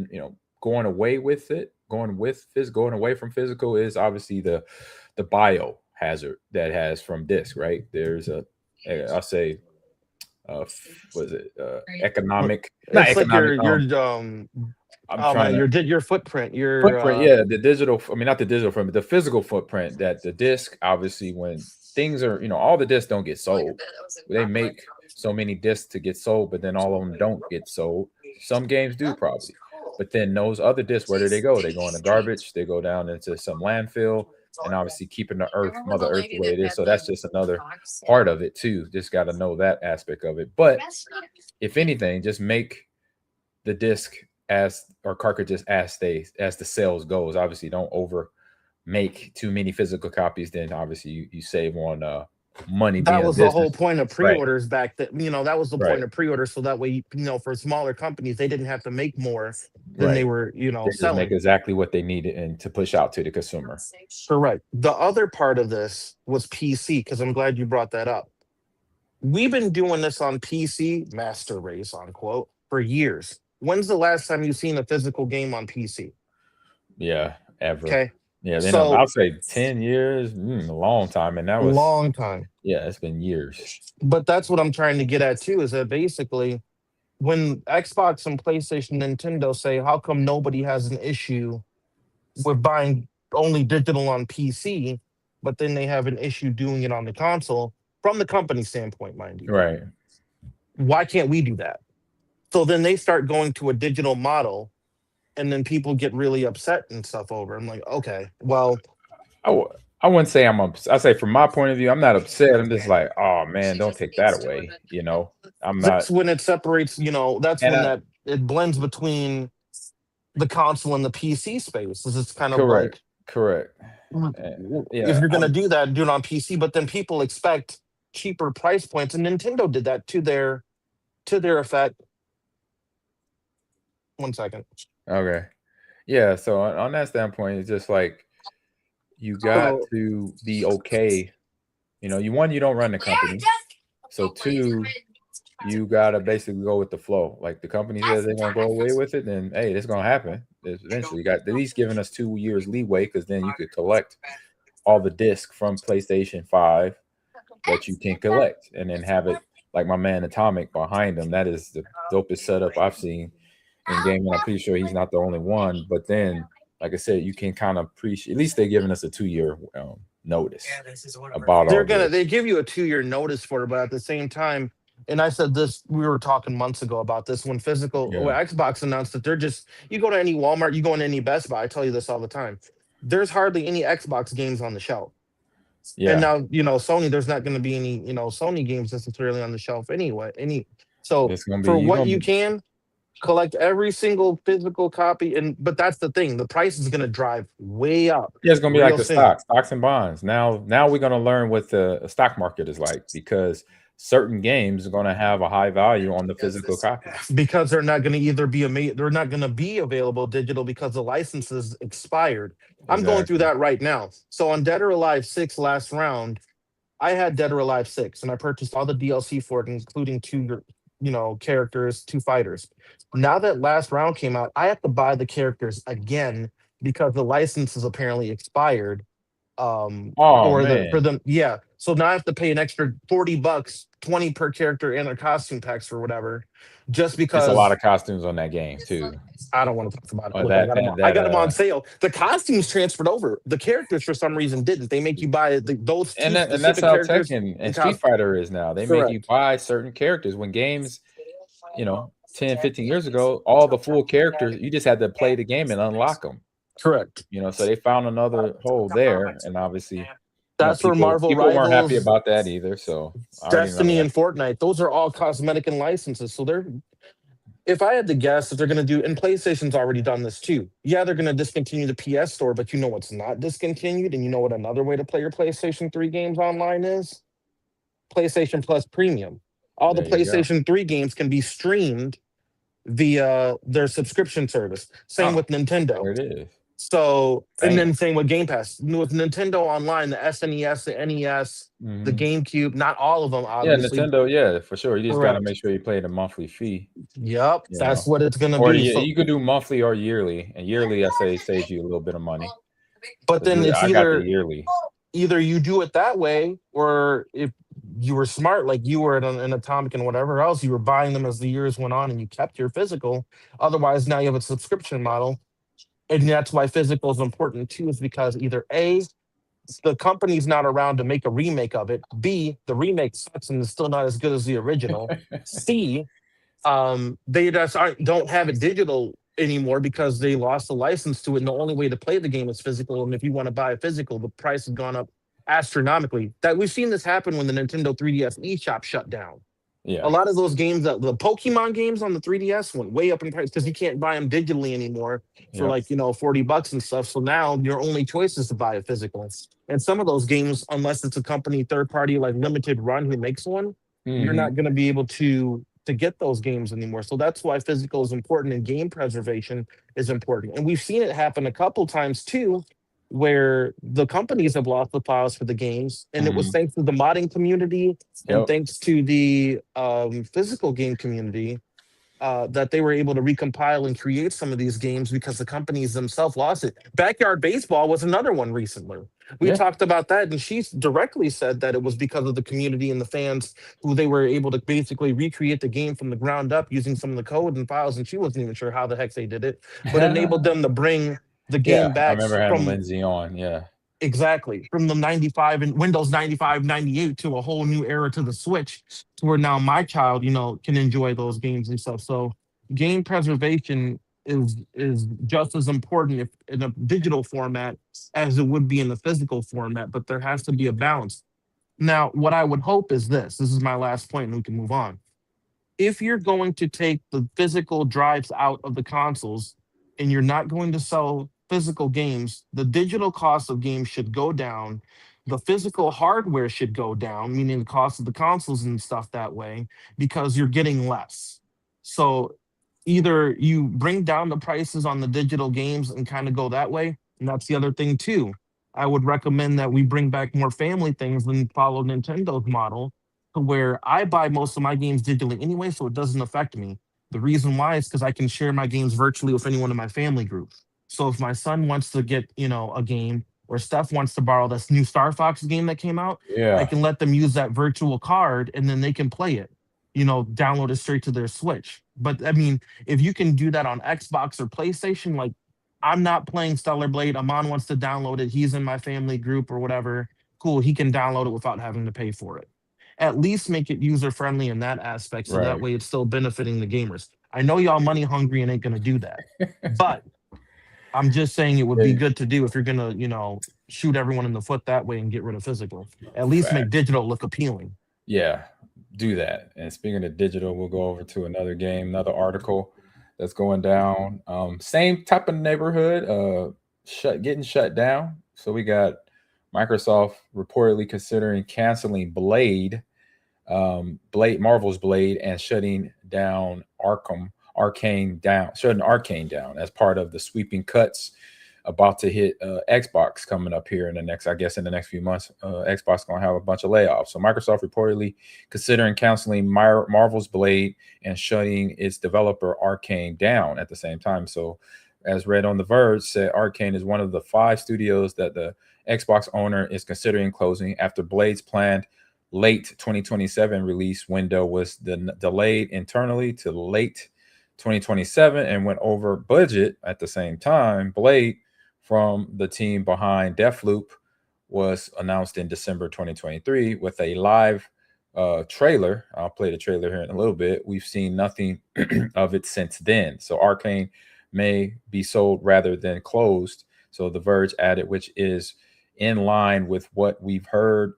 going away with it, going away from physical is obviously the biohazard that has from disc, right? There's I'll say was it economic, not It's like economic, I'm oh trying man, to your footprint, your footprint, yeah, the digital, I mean, not the digital footprint, but the physical footprint that the disc, obviously, when things are, all the discs don't get sold. They make so many discs to get sold, but then all of them don't get sold. Some games do probably, but then those other discs, where do they go? They go in the garbage, they go down into some landfill, and obviously keeping the earth, Mother Earth, the way it is. So that's just another part of it too. Just got to know that aspect of it. But if anything, just make the disc as, or cartridges as the sales goes. Obviously, don't over make too many physical copies. Then obviously you save on money that being a was the whole business. point of Right, pre-orders back that that was the right, point of pre-orders so that way for smaller companies they didn't have to make more than they right. were They just make selling. exactly what they needed and to push out to the consumer. Correct. The other part of this was PC because I'm glad you brought that up. We've been doing this on PC, master race unquote, for years. When's the last time you've seen a physical game on PC? Yeah, ever. Okay. Yeah, then So I'll say 10 years, a long time, and that was, long time. yeah, it's been years. But that's what I'm trying to get at too, is that basically when Xbox and PlayStation, Nintendo say, how come nobody has an issue with buying only digital on PC, but then they have an issue doing it on the console from the company standpoint, mind you? Right. Why can't we do that? So then they start going to a digital model and then people get really upset and stuff over. I'm like, okay, well, I wouldn't say I'm upset. I say from my point of view, I'm not upset. I'm just like, oh man, don't take that away. I'm not. that's when it separates, that's And when that it blends between the console and the PC space. Is it's kind of correct, like correct. if Yeah, you're gonna do that, do it on PC, but then people expect cheaper price points. And Nintendo did that to their effect. 1 second. okay. Yeah, so on that standpoint, it's just like you got So to be okay. You don't run the company. So two, you gotta basically go with the flow. Like the company says they're gonna go away with it, then hey, it's gonna happen. Eventually, you got at least giving us 2 years leeway because then you could collect all the disc from PlayStation 5 that you can collect and then have it like my man Atomic behind him. That is the dopest setup I've seen in gaming. I'm pretty sure he's not the only one. But then, like I said, you can kind of appreciate, at least they're giving us a 2 year notice about all this. they give you a 2 year notice for it, but at the same time, and I said this, we were talking months ago about this when Yeah. Xbox announced that they're just, you go to any Walmart, you go into any Best Buy, I tell you this all the time. There's hardly any Xbox games on the shelf. And Yeah. now, Sony, there's not going to be any, Sony games necessarily on the shelf anyway. So It's gonna be for you what gonna you be can, collect every single physical copy, but that's the thing. The price is going to drive way up Yeah, it's gonna be like real the soon. stocks and bonds. Now we're gonna learn what the stock market is like because certain games are gonna have a high value on the physical copy. Because they're not going to either be they're not going to be available digital because the licenses expired. I'm going through Exactly. that right now. So on Dead or Alive 6 last round, I had Dead or Alive 6 and I purchased all the DLC for it, including two, characters, two fighters. Now that last round came out, I have to buy the characters again because the license is apparently expired. Oh For man, them, yeah. So now I have to pay an extra $40, 20 per character and their costume packs or whatever, just it's a lot because of costumes on that game too. I don't want to talk about it. Or Look, that that I that got them on sale. The costumes transferred over. The characters for some reason didn't. They make you buy those two and that's specific how characters Tekken and and Street costumes. Fighter is now. They make you Correct. buy certain characters when games, 10, 15 years ago, all the full characters, you just had to play the game and unlock them. Correct. So they found another hole there, and obviously, That's where Marvel people weren't happy Rivals, about that either. So I already know Destiny, that. and Fortnite, those are all cosmetic and licenses. So they're, if I had to guess, if they're going to do, and PlayStation's already done this too. Yeah, they're going to discontinue the PS Store, but you know what's not discontinued, and you know what another way to play your PlayStation 3 games online is? PlayStation Plus Premium. All the There you go. PlayStation 3 games can be streamed via their subscription service. Same Oh, with Nintendo. there it is. So, and Bam. then same with Game Pass. With Nintendo Online, the SNES, the NES, the Hmm. GameCube, not all of them, Yeah, obviously. Nintendo. Yeah, for sure. You just got to Correct. make sure you pay the monthly fee. Yep, You that's know, what it's gonna or be. you, So, you could do monthly or yearly. And yearly, I say, saves you a little bit of money but because then it's I got the yearly. either you do it that way, or if you were smart, like you were in Atomic and whatever else, you were buying them as the years went on, and you kept your physical. Otherwise, now you have a subscription model, and that's why physical is important too. Is because either A, the company's not around to make a remake of it. B, the remake sucks and is still not as good as the original. C, they just don't have it digital anymore because they lost the license to it. And the only way to play the game is physical. And if you want to buy a physical, the price has gone up astronomically. That we've seen this happen when the Nintendo 3DS eShop shut down. A Yeah. lot of those games, that the Pokemon games on the 3DS went way up in price because you can't buy them digitally anymore for Yep. like, $40 and stuff. So now your only choice is to buy a physical. And some of those games, unless it's a company third party like Limited Run who makes one, you're Hmm. not going to be able to get those games anymore. So that's why physical is important and game preservation is important. And we've seen it happen a couple times too, where the companies have lost the files for the games, and it was Hmm. thanks to the modding community and Yep. thanks to the physical game community that they were able to recompile and create some of these games because the companies themselves lost it. Backyard Baseball was another one recently. We Yeah. talked about that, and she directly said that it was because of the community and the fans who they were able to basically recreate the game from the ground up using some of the code and files, and she wasn't even sure how the heck they did it, but enabled them to bring the Yeah. game I back remember having from Lindsay on. Yeah. exactly from the 95 and Windows 95, 98 to a whole new era to the Switch, to where now my child, can enjoy those games and stuff. So game preservation is just as important if in a digital format as it would be in the physical format, but there has to be a balance. Now, what I would hope is this is my last point and we can move on. If you're going to take the physical drives out of the consoles and you're not going to sell physical games, the digital cost of games should go down. The physical hardware should go down, meaning the cost of the consoles and stuff that way, because you're getting less. So either you bring down the prices on the digital games and kind of go that way. And that's the other thing too. I would recommend that we bring back more family things and follow Nintendo's model to where I buy most of my games digitally anyway, so it doesn't affect me. The reason why is because I can share my games virtually with anyone in my family group. So if my son wants to get, a game, or Steph wants to borrow this new Star Fox game that came out, I Yeah. can let them use that virtual card and then they can play it, download it straight to their Switch. But I mean, if you can do that on Xbox or PlayStation, like I'm not playing Stellar Blade. Amon wants to download it. He's in my family group or whatever. Cool. He can download it without having to pay for it. At least make it user friendly in that aspect. So that Right. way it's still benefiting the gamers. I know y'all money hungry and ain't going to do that. But I'm just saying it would be Yeah. good to do if you're going to, shoot everyone in the foot that way and get rid of physical. At least make Facts. digital look appealing. Yeah. Do that. And speaking of digital, we'll go over to another game, another article. that's going down. Same type of neighborhood, getting shut down. So we got Microsoft reportedly considering canceling Marvel's Blade, and shutting down Arcane down as part of the sweeping cuts about to hit Xbox coming up here in the next few months. Xbox gonna have a bunch of layoffs. So Microsoft reportedly considering canceling Marvel's Blade and shutting its developer Arcane down at the same time. So, as read on The Verge, said Arcane is one of the 5 studios that the Xbox owner is considering closing after Blade's planned late 2027 release window was delayed internally to late 2027 and went over budget. At the same time, Blade, from the team behind Deathloop, was announced in December 2023 with a live trailer. I'll play the trailer here in a little bit. We've seen nothing of it since then. So Arcane may be sold rather than closed. So The Verge added, which is in line with what we've heard.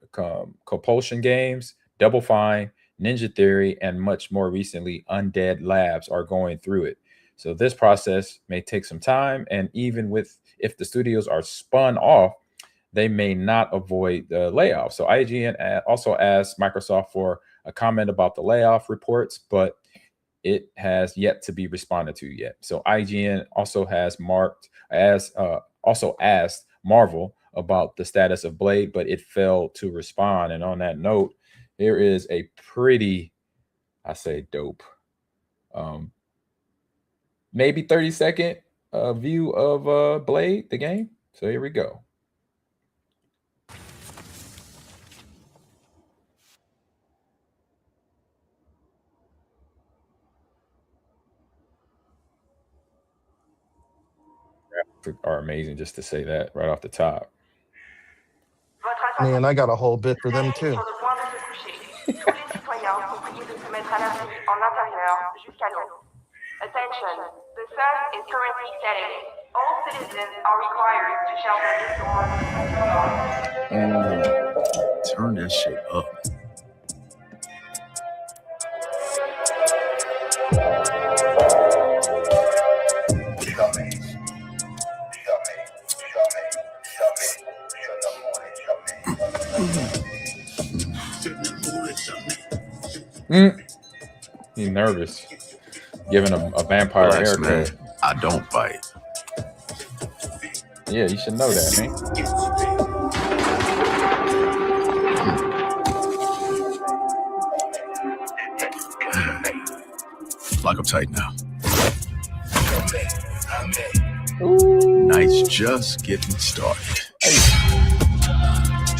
Compulsion Games, Double Fine, Ninja Theory, and much more recently, Undead Labs are going through it. So this process may take some time, and even if the studios are spun off, they may not avoid the layoff. So IGN also asked Microsoft for a comment about the layoff reports, but it has yet to be responded to yet. So IGN also asked Marvel about the status of Blade, but it failed to respond. And on that note, there is a pretty, I say dope, maybe 30-second view of Blade, the game. So here we go. Are amazing, just to say that right off the top. Man, I got a whole bit for them too. Attention, the sun is currently setting. All citizens are required to shelter this door. Turn that shit up. He's nervous, giving a vampire haircut. Man, I don't bite. Yeah, you should know that, man. Lock up tight now. Ooh. Night's just getting started.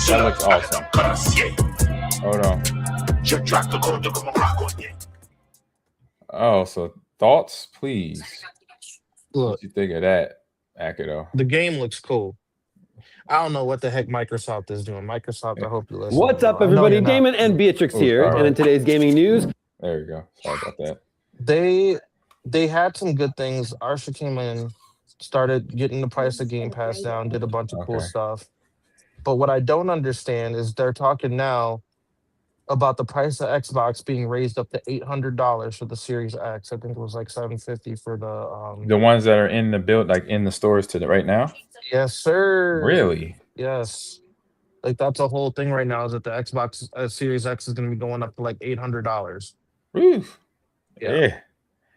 That looks awesome. Hold on. Oh, so thoughts, please. Look, What you think of that, Akido? the game looks cool. I don't know what the heck Microsoft is doing. Microsoft, I hope you listen. What's up, everybody? Damon and Beatrix here, and in today's gaming news. There you go. Sorry about that. They had some good things. Arsha came in, started getting the price of Game Pass down, did a bunch of cool stuff. But what I don't understand is they're talking now about the price of Xbox being raised up to $800 for the Series X. I think it was like $750 for the ones that are in the build, like in the stores right now. Yes, sir. Really? Yes. Like that's a whole thing right now. Is that the Xbox Series X is going to be going up to like $800. Oof. Yeah.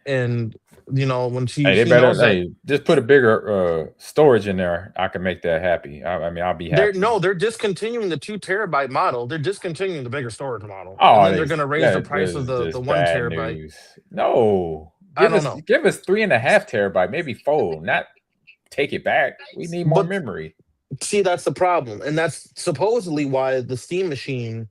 And you know when she just put a bigger storage in there. I can make that happy. I mean, I'll be happy. They're discontinuing the 2 terabyte model. They're discontinuing the bigger storage model. Oh, and then they're going to raise the price of the 1 terabyte. News. No, I don't know. Give us 3.5 terabyte, maybe 4. Not take it back. We need more memory. See, that's the problem, and that's supposedly why the Steam machine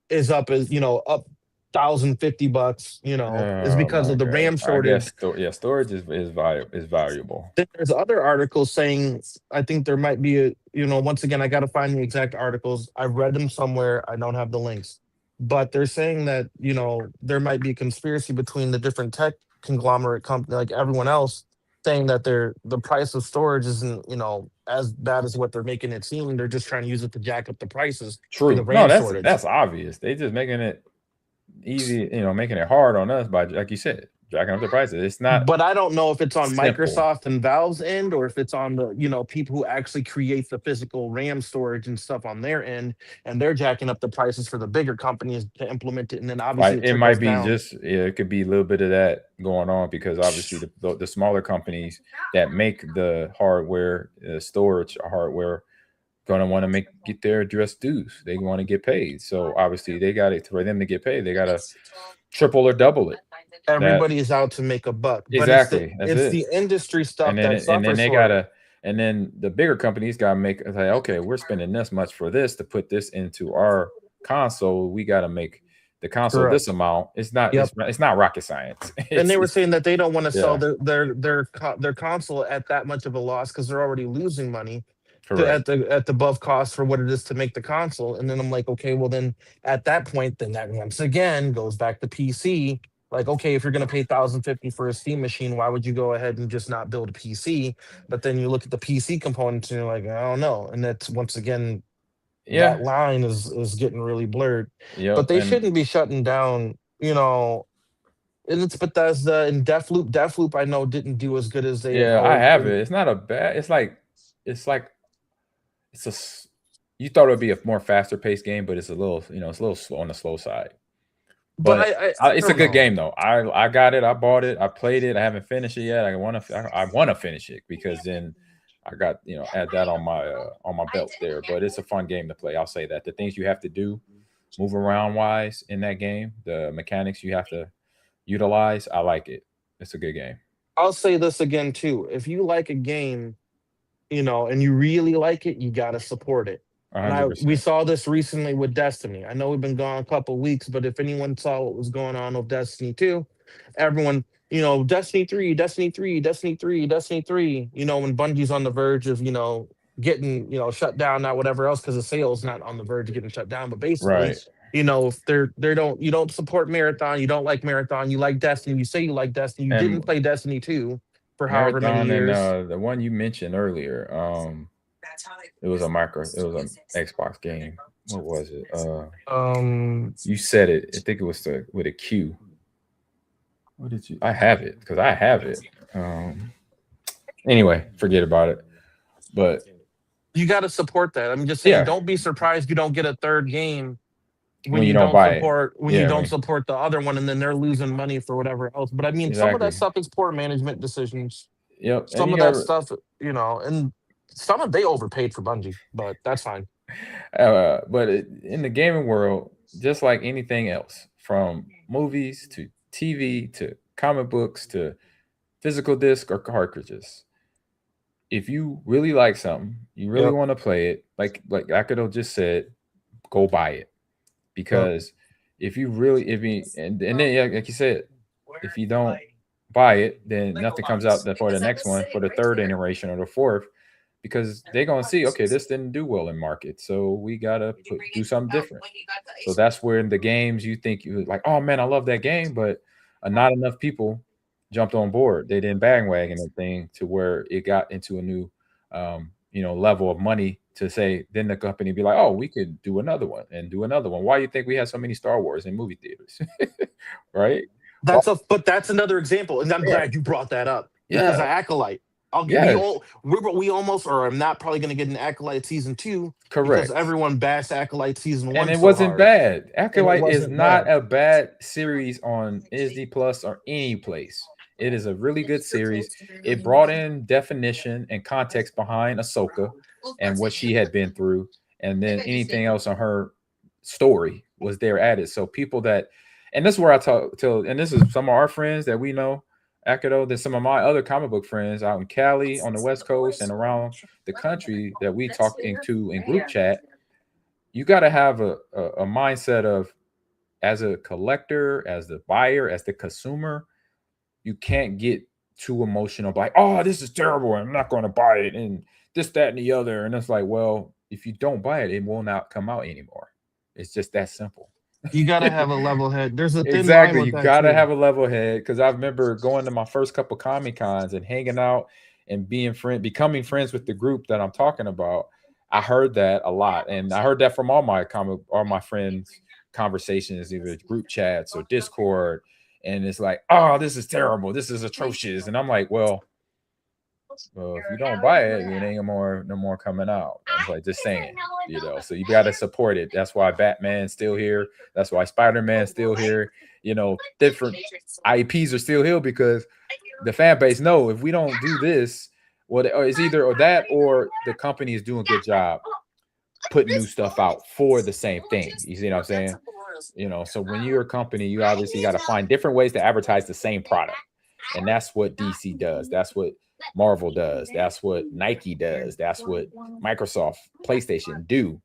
is up up $1,050. Is because of the RAM shortage. Storage is valuable. There's other articles saying, I think there might be once again, I got to find the exact articles. I've read them somewhere. I don't have the links, but they're saying that there might be a conspiracy between the different tech conglomerate company, like everyone else, saying that the price of storage isn't as bad as what they're making it seem. They're just trying to use it to jack up the prices. True. For the RAM shortage. That's obvious. They just making it easy, making it hard on us by, like you said, jacking up the prices. It's not. But I don't know if it's on simple. Microsoft and Valve's end, or if it's on the people who actually create the physical RAM storage and stuff on their end, and they're jacking up the prices for the bigger companies to implement it, and then obviously It might be down. just it could be a little bit of that going on, because obviously the smaller companies that make the hardware, storage hardware, gonna want to get their just dues. They want to get paid, so obviously they got it for them to get paid. They gotta triple or double it. Everybody is out to make a buck. But Exactly. it's the industry stuff that suffers. And then they gotta, and then the bigger companies gotta make like, okay, we're spending this much for this to put this into our console. We gotta make the console this amount. It's not. It's not rocket science. And they were saying that they don't want to sell their console at that much of a loss because they're already losing money at the above cost for what it is to make the console. And then I'm like, okay, well then at that point, then that once again goes back to PC. Like, okay, if you're going to pay $1,050 for a Steam machine, why would you go ahead and just not build a PC? But then you look at the PC components and you're like, I don't know. And that's once again, that line is getting really blurred. But they shouldn't be shutting down, and it's Bethesda and Deathloop. Deathloop, I know, didn't do as good as they. Yeah, I have it. It's not a bad. It's like you thought it would be a more faster paced game, but it's a little, it's a little slow on the slow side. But it's a good game though. I got it. I bought it. I played it. I haven't finished it yet. I want to finish it because then I got add that on my belt there. But it's a fun game to play. I'll say that. The things you have to do, move around wise in that game, the mechanics you have to utilize, I like it. It's a good game. I'll say this again too. If you like a game, and you really like it, you gotta support it. We saw this recently with Destiny. I know we've been gone a couple of weeks, but if anyone saw what was going on with Destiny 2, everyone, Destiny 3, Destiny 3, Destiny 3, Destiny 3, when Bungie's on the verge of, getting, shut down, not whatever else, because the sale's not on the verge of getting shut down. But basically, if you don't support Marathon, you don't like Marathon, you like Destiny, you say you like Destiny, you didn't play Destiny 2 for however many years. And the one you mentioned earlier, it was an Xbox game. What was it? You said it. I think it was with a Q. What did you? I have it because I have it. Anyway, forget about it. But you got to support that. I'm just saying, don't be surprised you don't get a third game when you don't support you don't support the other one, and then they're losing money for whatever else. But I mean, some of that stuff is poor management decisions. Yep. Some of that stuff, and some of they overpaid for Bungie, but that's fine. But in the gaming world, just like anything else, from movies to TV to comic books to physical disc or cartridges, if you really like something, you really want to play it, like Akudo just said, go buy it. Because if you and then like you said, if you don't buy it, then nothing comes out for the next one, for the third iteration or the fourth, because they're gonna see, okay, this didn't do well in market, so we gotta do something different. So that's where in the games you think you like, oh man, I love that game, but not enough people jumped on board. They didn't bandwagon the thing to where it got into a new level of money to say, then the company be like, oh, we could do another one and do another one. Why do you think we have so many Star Wars in movie theaters? Right? But that's another example, and I'm glad you brought that up. Because of Acolyte. We almost are not probably going to get an Acolyte season 2. Correct. Because everyone bashed Acolyte season 1. And it wasn't bad. Acolyte is not a bad series on Disney Plus or any place. It is a really good series. It brought in definition and context behind Ahsoka and what she had been through. And then anything else on her story was there added. So people that, and this is where I and this is some of our friends that we know, Akudo, than some of my other comic book friends out in Cali, on the West Coast, and around the country that we talk into in group chat. You got to have a mindset of, as a collector, as the buyer, as the consumer, you can't get too emotional, like, oh, this is terrible, I'm not going to buy it, and this, that, and the other. And it's like, well, if you don't buy it, it will not come out anymore. It's just that simple. You gotta have a level head. There's a thin exactly. line You with gotta that have a level head, because I remember going to my first couple Comic Cons and hanging out and becoming friends with the group that I'm talking about. I heard that a lot, and I heard that from all my friends' conversations, either group chats or Discord, and it's like, oh, this is terrible, this is atrocious, and I'm like, well, if you don't buy it, it ain't no more coming out. I'm like, just saying, so you got to support it. That's why Batman's still here. That's why Spider-Man's still here. Different IPs are still here because the fan base know if we don't do this, well, it's either or that, or the company is doing a good job putting new stuff out for the same thing. You see what I'm saying? So when you're a company, you obviously got to find different ways to advertise the same product. And that's what DC does. That's what Marvel does. That's what Nike does. That's what Microsoft, PlayStation do.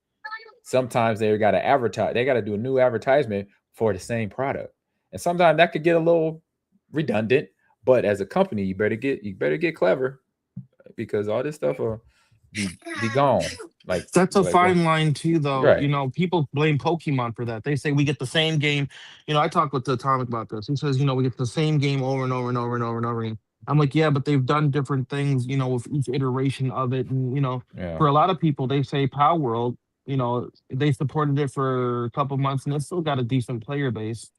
Sometimes they got to advertise. They got to do a new advertisement for the same product. And sometimes that could get a little redundant. But as a company, you better get clever, because all this stuff will be gone. Like, that's a fine line too, though. Right. People blame Pokemon for that. They say we get the same game. I talked with Atomic about this. He says, we get the same game over and over and over and over and over again. I'm like, yeah, but they've done different things, with each iteration of it. And, for a lot of people, they say Power World, they supported it for a couple months and it's still got a decent player base.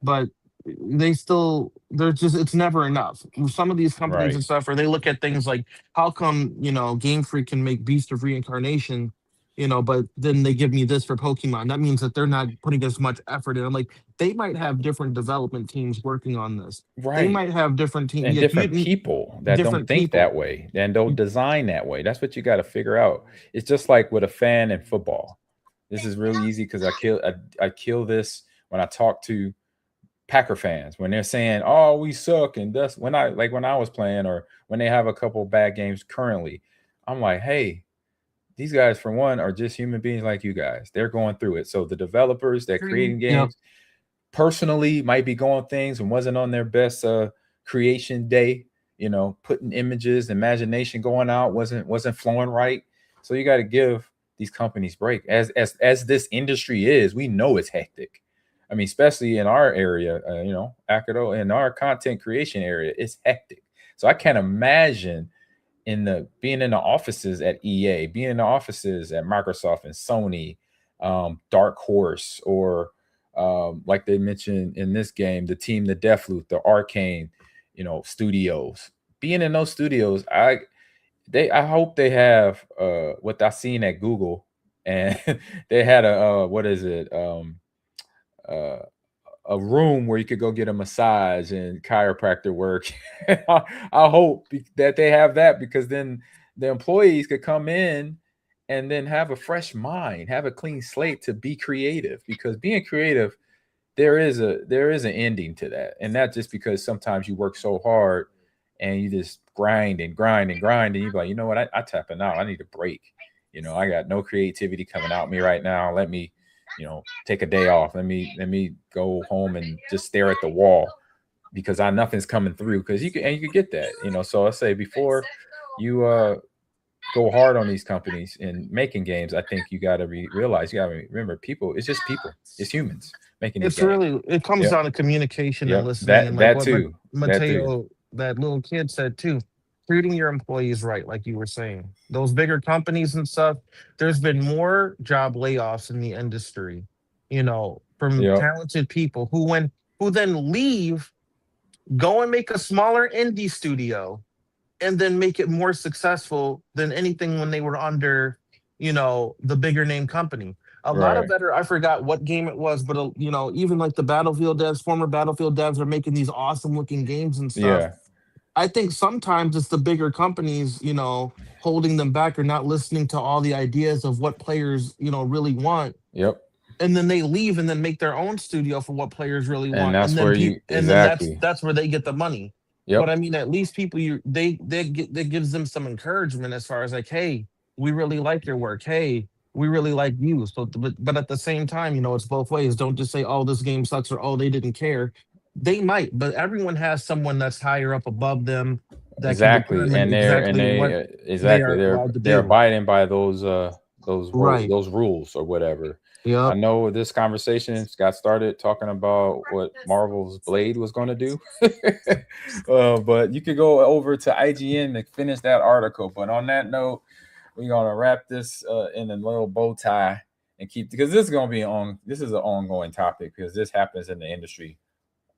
But it's never enough. Some of these companies and stuff, or they look at things like, how come, Game Freak can make Beast of Reincarnation, but then they give me this for Pokemon. That means that they're not putting as much effort in. I'm like, they might have different development teams working on this. Right. They might have different teams and different people that don't think that way and don't design that way. That's what you got to figure out. It's just like with a fan in football. This is really easy because I kill this when I talk to Packer fans when they're saying, "Oh, we suck," and that's when I was playing, or when they have a couple bad games currently. I'm like, hey, these guys, for one, are just human beings like you guys. They're going through it. So the developers that creating games personally might be going things and wasn't on their best creation day. Putting images, imagination going out wasn't flowing right. So you got to give these companies break. As this industry is, we know it's hectic. I mean, especially in our area, Akado, in our content creation area, it's hectic. So I can't imagine being in the offices at EA, being in the offices at Microsoft and Sony, Dark Horse, or like they mentioned in this game, the Deathloop, the Arcane, studios. Being in those studios, I hope they have what I seen at Google, and they had a room where you could go get a massage and chiropractor work. I hope that they have that, because then the employees could come in and then have a fresh mind, have a clean slate to be creative, because being creative, there is an ending to that. And not just because sometimes you work so hard and you just grind and you're like, you know what, I tapping out. I need a break. I got no creativity coming out me right now. Let me take a day off. Let me go home and just stare at the wall, because nothing's coming through. Because you can get that, So I say, before you go hard on these companies in making games, I think you got to realize, you got to remember, people. It's just people. It's humans making these games. It comes down to communication and listening. And that too. Mateo, that little kid said too. Treating your employees right, like you were saying. Those bigger companies and stuff, there's been more job layoffs in the industry, from talented people who then leave, go and make a smaller indie studio, and then make it more successful than anything when they were under, the bigger name company. A lot of better, I forgot what game it was, but even like the Battlefield devs, former Battlefield devs are making these awesome looking games and stuff. Yeah. I think sometimes it's the bigger companies, holding them back, or not listening to all the ideas of what players, really want. Yep. And then they leave and then make their own studio for what players really want. And that's then that's where they get the money. Yep. But I mean, at least people, that gives them some encouragement as far as like, hey, we really like your work. Hey, we really like you. So, but at the same time, it's both ways. Don't just say, oh, this game sucks, or oh, they didn't care. They might, but everyone has someone that's higher up above them. That they're abiding by those rules or whatever. Yeah, I know this conversation got started talking about what Marvel's Blade was going to do, but you could go over to IGN to finish that article. But on that note, we're gonna wrap this in a little bow tie and keep, because this is an ongoing topic, because this happens in the industry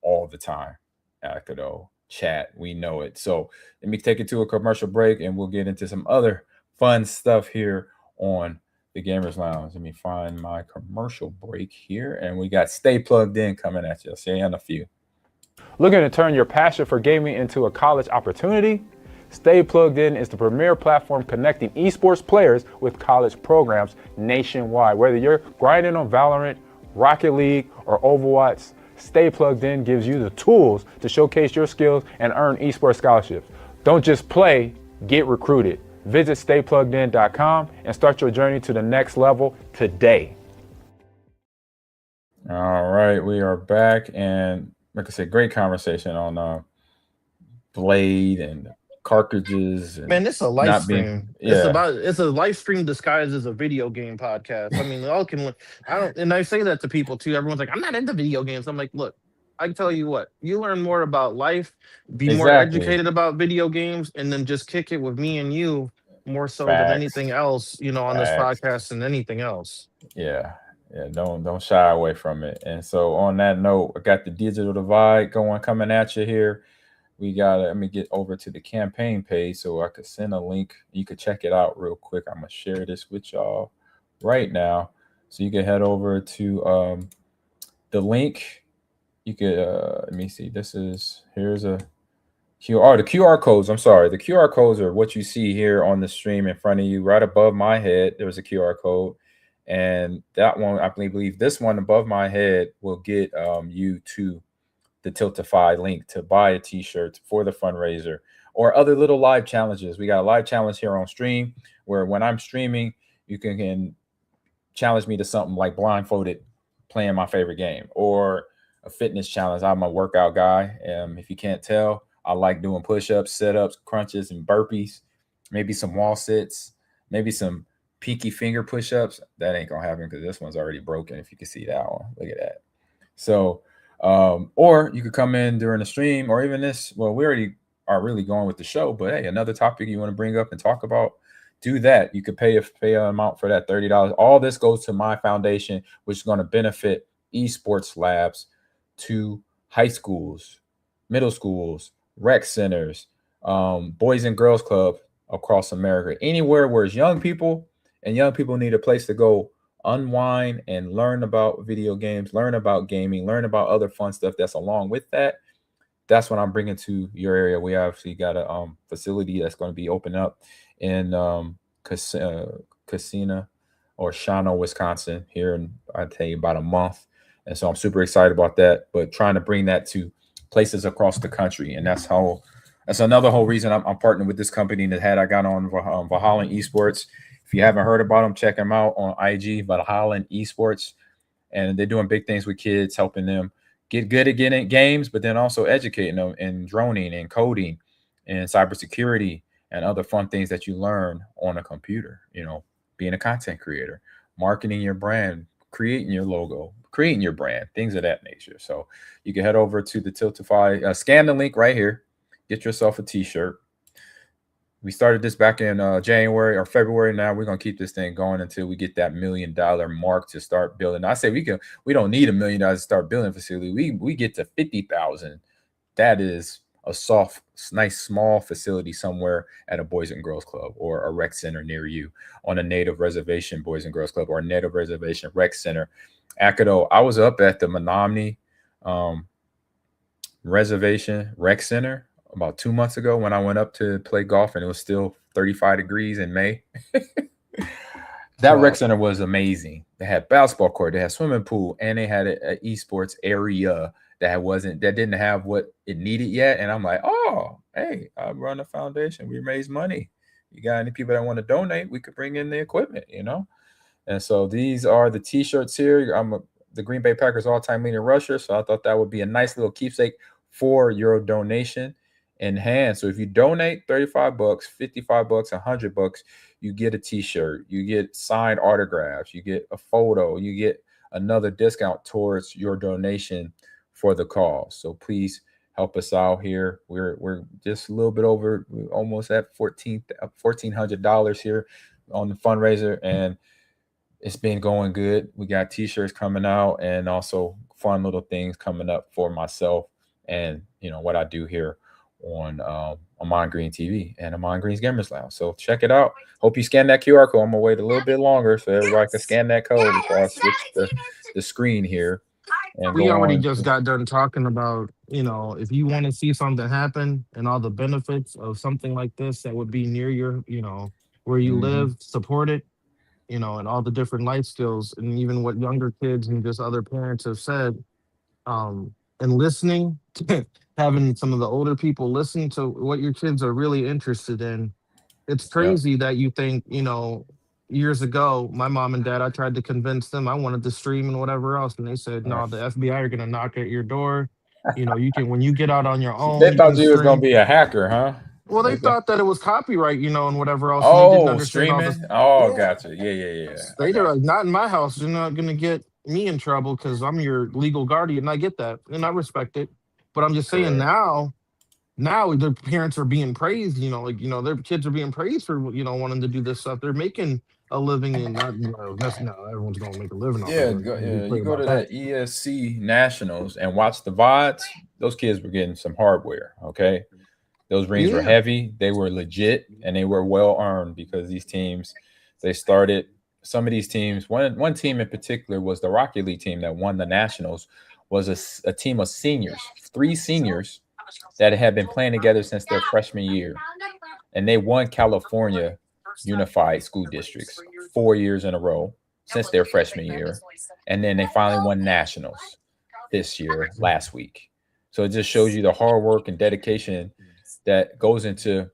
all the time. Akido, chat, we know it. So let me take it to a commercial break, and we'll get into some other fun stuff here on the Gamers Lounge. Let me find my commercial break here, and we got Stay Plugged In coming at you. I'll see you in a few. Looking to turn your passion for gaming into a college opportunity? Stay Plugged In is the premier platform connecting esports players with college programs nationwide. Whether you're grinding on VALORANT, Rocket League, or Overwatch, Stay Plugged In gives you the tools to showcase your skills and earn esports scholarships. Don't just play, get recruited. Visit staypluggedin.com and start your journey to the next level today. All right, we are back, and like I said, great conversation on Blade and cartridges. And Man, it's a live stream. It's a live stream disguised as a video game podcast. I mean, and I say that to people too. Everyone's like, I'm not into video games. I'm like, look, I can tell you what, you learn more about life, be more educated about video games, and then just kick it with me and you more so than anything else, on this podcast than anything else. Yeah. Don't shy away from it. And so on that note, I got the digital divide coming at you here. Let me get over to the campaign page so I could send a link. You could check it out real quick. I'm gonna share this with y'all right now. So you can head over to the link. You could let me see. Here's a QR. The QR codes. I'm sorry. The QR codes are what you see here on the stream in front of you, right above my head. There was a QR code, and that one, I believe, this one above my head will get you to the Tiltify link to buy a t-shirt for the fundraiser or other little live challenges. We got a live challenge here on stream where when I'm streaming, you can challenge me to something like blindfolded playing my favorite game, or a fitness challenge. I'm a workout guy. If you can't tell, I like doing push-ups, sit-ups, crunches, and burpees, maybe some wall sits, maybe some pinky finger push-ups. That ain't gonna happen because this one's already broken. If you can see that one, look at that. So or you could come in during the stream, or even this. Well, we already are really going with the show, but hey, another topic you want to bring up and talk about, do that. You could pay an amount for that $30. All this goes to my foundation, which is going to benefit esports labs to high schools, middle schools, rec centers, boys and girls club across America, anywhere where it's young people need a place to go unwind and learn about video games, learn about gaming, learn about other fun stuff that's along with that. That's what I'm bringing to your area. We actually got a facility that's going to be open up in Casina or Shawano, Wisconsin, here in, I'd tell you, about a month. And so I'm super excited about that, but trying to bring that to places across the country. And that's another whole reason I'm partnering with this company that I got on Valorant Esports. If you haven't heard about them, check them out on IG, Valorant Esports. And they're doing big things with kids, helping them get good at getting games, but then also educating them in droning and coding and cybersecurity and other fun things that you learn on a computer, being a content creator, marketing your brand, creating your logo, creating your brand, things of that nature. So you can head over to the Tiltify, scan the link right here, get yourself a t-shirt. We started this back in January or February. Now we're going to keep this thing going until we get that $1 million mark to start building. I say we don't need $1 million to start building a facility. We get to 50,000. That is a soft, nice, small facility somewhere at a Boys and Girls Club or a rec center near you, on a Native Reservation Boys and Girls Club or a Native Reservation Rec Center. Akido, I was up at the Menominee Reservation Rec Center about 2 months ago when I went up to play golf, and it was still 35 degrees in May. That rec center was amazing. They had basketball court, they had swimming pool, and they had an esports area that didn't have what it needed yet. And I'm like, oh, hey, I run a foundation. We raise money. You got any people that want to donate? We could bring in the equipment, And so these are the t-shirts here. I'm the Green Bay Packers all-time leading rusher, so I thought that would be a nice little keepsake for your donation in hand. So if you donate $35, $55, $100, you get a t-shirt, you get signed autographs, you get a photo, you get another discount towards your donation for the cause. So please help us out here. We're just a little bit over, almost at $1,400 here on the fundraiser, and it's been going good. We got t-shirts coming out and also fun little things coming up for myself and what I do here on Ahman Green TV and Ahman Green's Gamers Lounge. So check it out. Hope you scan that QR code. I'm gonna wait a little bit longer so everybody can scan that code before I switch the screen here and We go already on. just got done talking about, if you want to see something happen and all the benefits of something like this that would be near your, where you Mhm. live, support it, and all the different life skills, and even what younger kids and just other parents have said, and listening, having some of the older people listen to what your kids are really interested in. It's Yep. crazy that you think, years ago, my mom and dad, I tried to convince them I wanted to stream and whatever else. And they said, All right. no, the FBI are going to knock at your door. You can, when you get out on your own, They you can thought you was gonna stream. be a hacker, huh? Well, they They thought. thought that it was copyright, and whatever else. And they didn't Oh, understand all streaming. this. Oh, Yeah. gotcha. Yeah. I They're got like, not in my house. You're not going to get me in trouble because I'm your legal guardian. I get that. And I respect it. But I'm just saying correct. now their parents are being praised, their kids are being praised for, wanting to do this stuff. They're making a living, and not, that's not everyone's going to make a living off of Yeah, it. Be you clear go about to that. that ESC Nationals and watch the VODs. Those kids were getting some hardware. Okay, those rings were Yeah. heavy. They were legit, and they were well earned because these teams, they started. Some of these teams, one team in particular was the Rocket League team that won the Nationals. Was a team of seniors, 3 seniors that had been playing together since their freshman year, and they won California Unified School Districts 4 years in a row since their freshman year, and then they finally won nationals this year last week. So it just shows you the hard work and dedication that goes into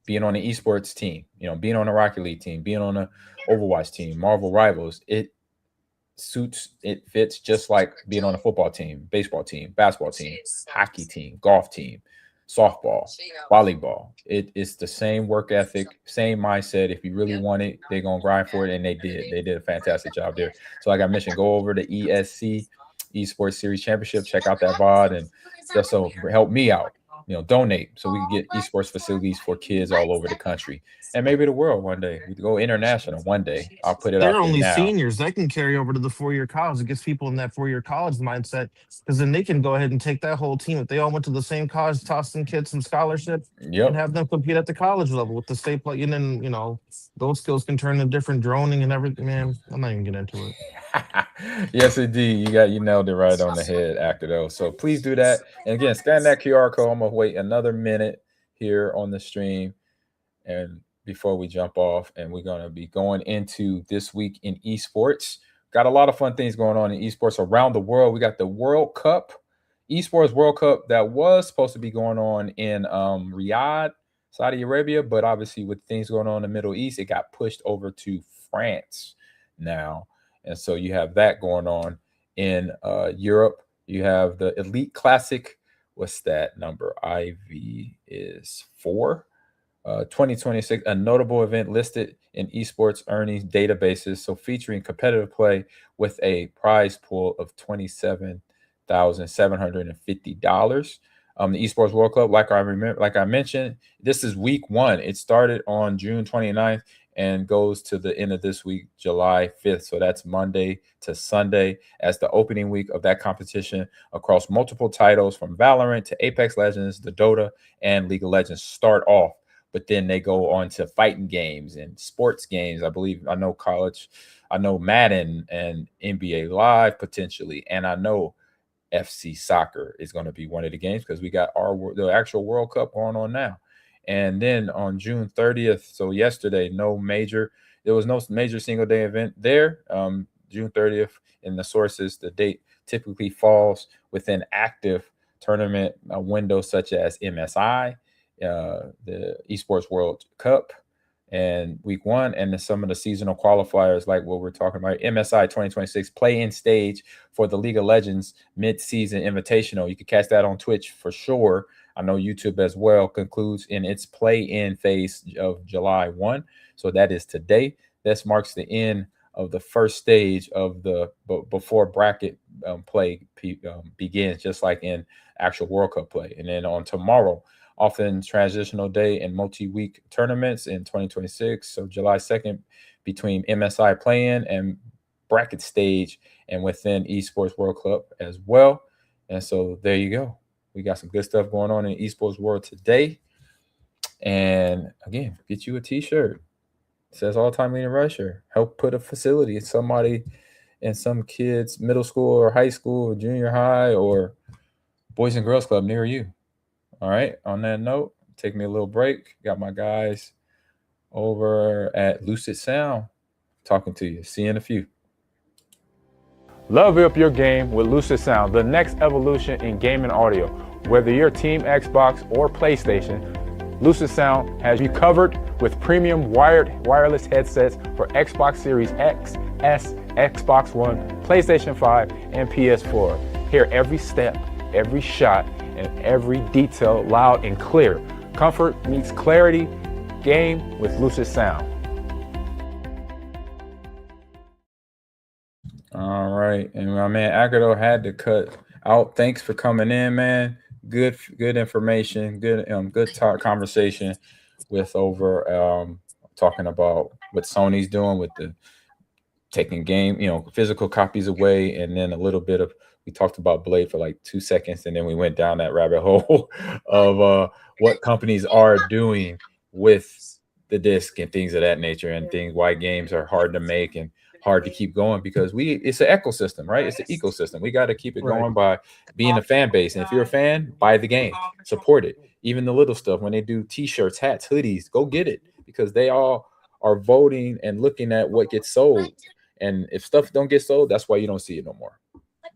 being on the esports team, being on a Rocket League team, being on a Overwatch team, Marvel Rivals. It fits just like being on a football team, baseball team, basketball team, hockey team, golf team, softball, volleyball. It's the same work ethic, same mindset. If you really want it, they're gonna grind for it, and they did. They did a fantastic job there. So, like I mentioned, go over to ESC Esports Series Championship, check out that VOD, and just so help me out. Donate so we can get esports facilities for kids all over the country and maybe the world one day. We go international one day. I'll put it They're out there only now. seniors. That can carry over to the 4-year college. It gets people in that 4-year college mindset, because then they can go ahead and take that whole team. If they all went to the same college, toss some kids some scholarships, and Yep. have them compete at the college level with the state play. And then, those skills can turn into different droning and everything. Man, I'm not even getting into it. Yes, indeed. You nailed it right on the head, actor though. So please do that. And again, scan that QR code. I'm gonna wait another minute here on the stream, and before we jump off, and we're gonna be going into this week in esports. Got a lot of fun things going on in esports around the world. We got the World Cup, Esports World Cup that was supposed to be going on in Riyadh, Saudi Arabia, but obviously with things going on in the Middle East, it got pushed over to France now. And so you have that going on in Europe. You have the Elite Classic. What's that number? IV is 4. 2026, a notable event listed in esports earnings databases. So featuring competitive play with a prize pool of $27,750. The Esports World Cup, like I mentioned, this is week 1. It started on June 29th and goes to the end of this week, July 5th. So that's Monday to Sunday as the opening week of that competition across multiple titles from Valorant to Apex Legends, the Dota, and League of Legends start off. But then they go on to fighting games and sports games. I know Madden and NBA Live potentially, and I know FC Soccer is going to be one of the games because we got the actual World Cup going on now. And then on June 30th, so yesterday, there was no major single day event there. June 30th in the sources, the date typically falls within active tournament windows such as MSI, the Esports World Cup, and week 1, and then some of the seasonal qualifiers like what we're talking about, MSI 2026 play-in stage for the League of Legends mid-season invitational. You can catch that on Twitch for sure. I know YouTube as well concludes in its play-in phase of July 1. So that is today. This marks the end of the first stage of the before bracket play begins, just like in actual World Cup play. And then on tomorrow, often transitional day and multi-week tournaments in 2026. So July 2nd between MSI play-in and bracket stage and within Esports World Cup as well. And so there you go. We got some good stuff going on in the esports world today. And again, get you a t-shirt. It says all-time leading rusher. Help put a facility in some kids' middle school or high school or junior high or Boys and Girls Club near you. All right. On that note, take me a little break. Got my guys over at Lucid Sound talking to you. See you in a few. Love up your game with Lucid Sound, the next evolution in gaming audio. Whether you're Team Xbox or PlayStation, Lucid Sound has you covered with premium wireless headsets for Xbox Series X, S, Xbox One, PlayStation 5, and PS4. Hear every step, every shot, and every detail loud and clear. Comfort meets clarity. Game with Lucid Sound. All right, and my man Akado had to cut out. Thanks for coming in, man. Good information. Good talk conversation with talking about what Sony's doing with the taking physical copies away, and then a little bit of we talked about Blade for like 2 seconds, and then we went down that rabbit hole of what companies are doing with the disc and things of that nature, and things why games are hard to make and hard to keep going because it's an ecosystem, right? It's an ecosystem. We got to keep it going by being a fan base. And if you're a fan, buy the game, support it. Even the little stuff when they do t-shirts, hats, hoodies, go get it because they all are voting and looking at what gets sold. And if stuff don't get sold, that's why you don't see it no more.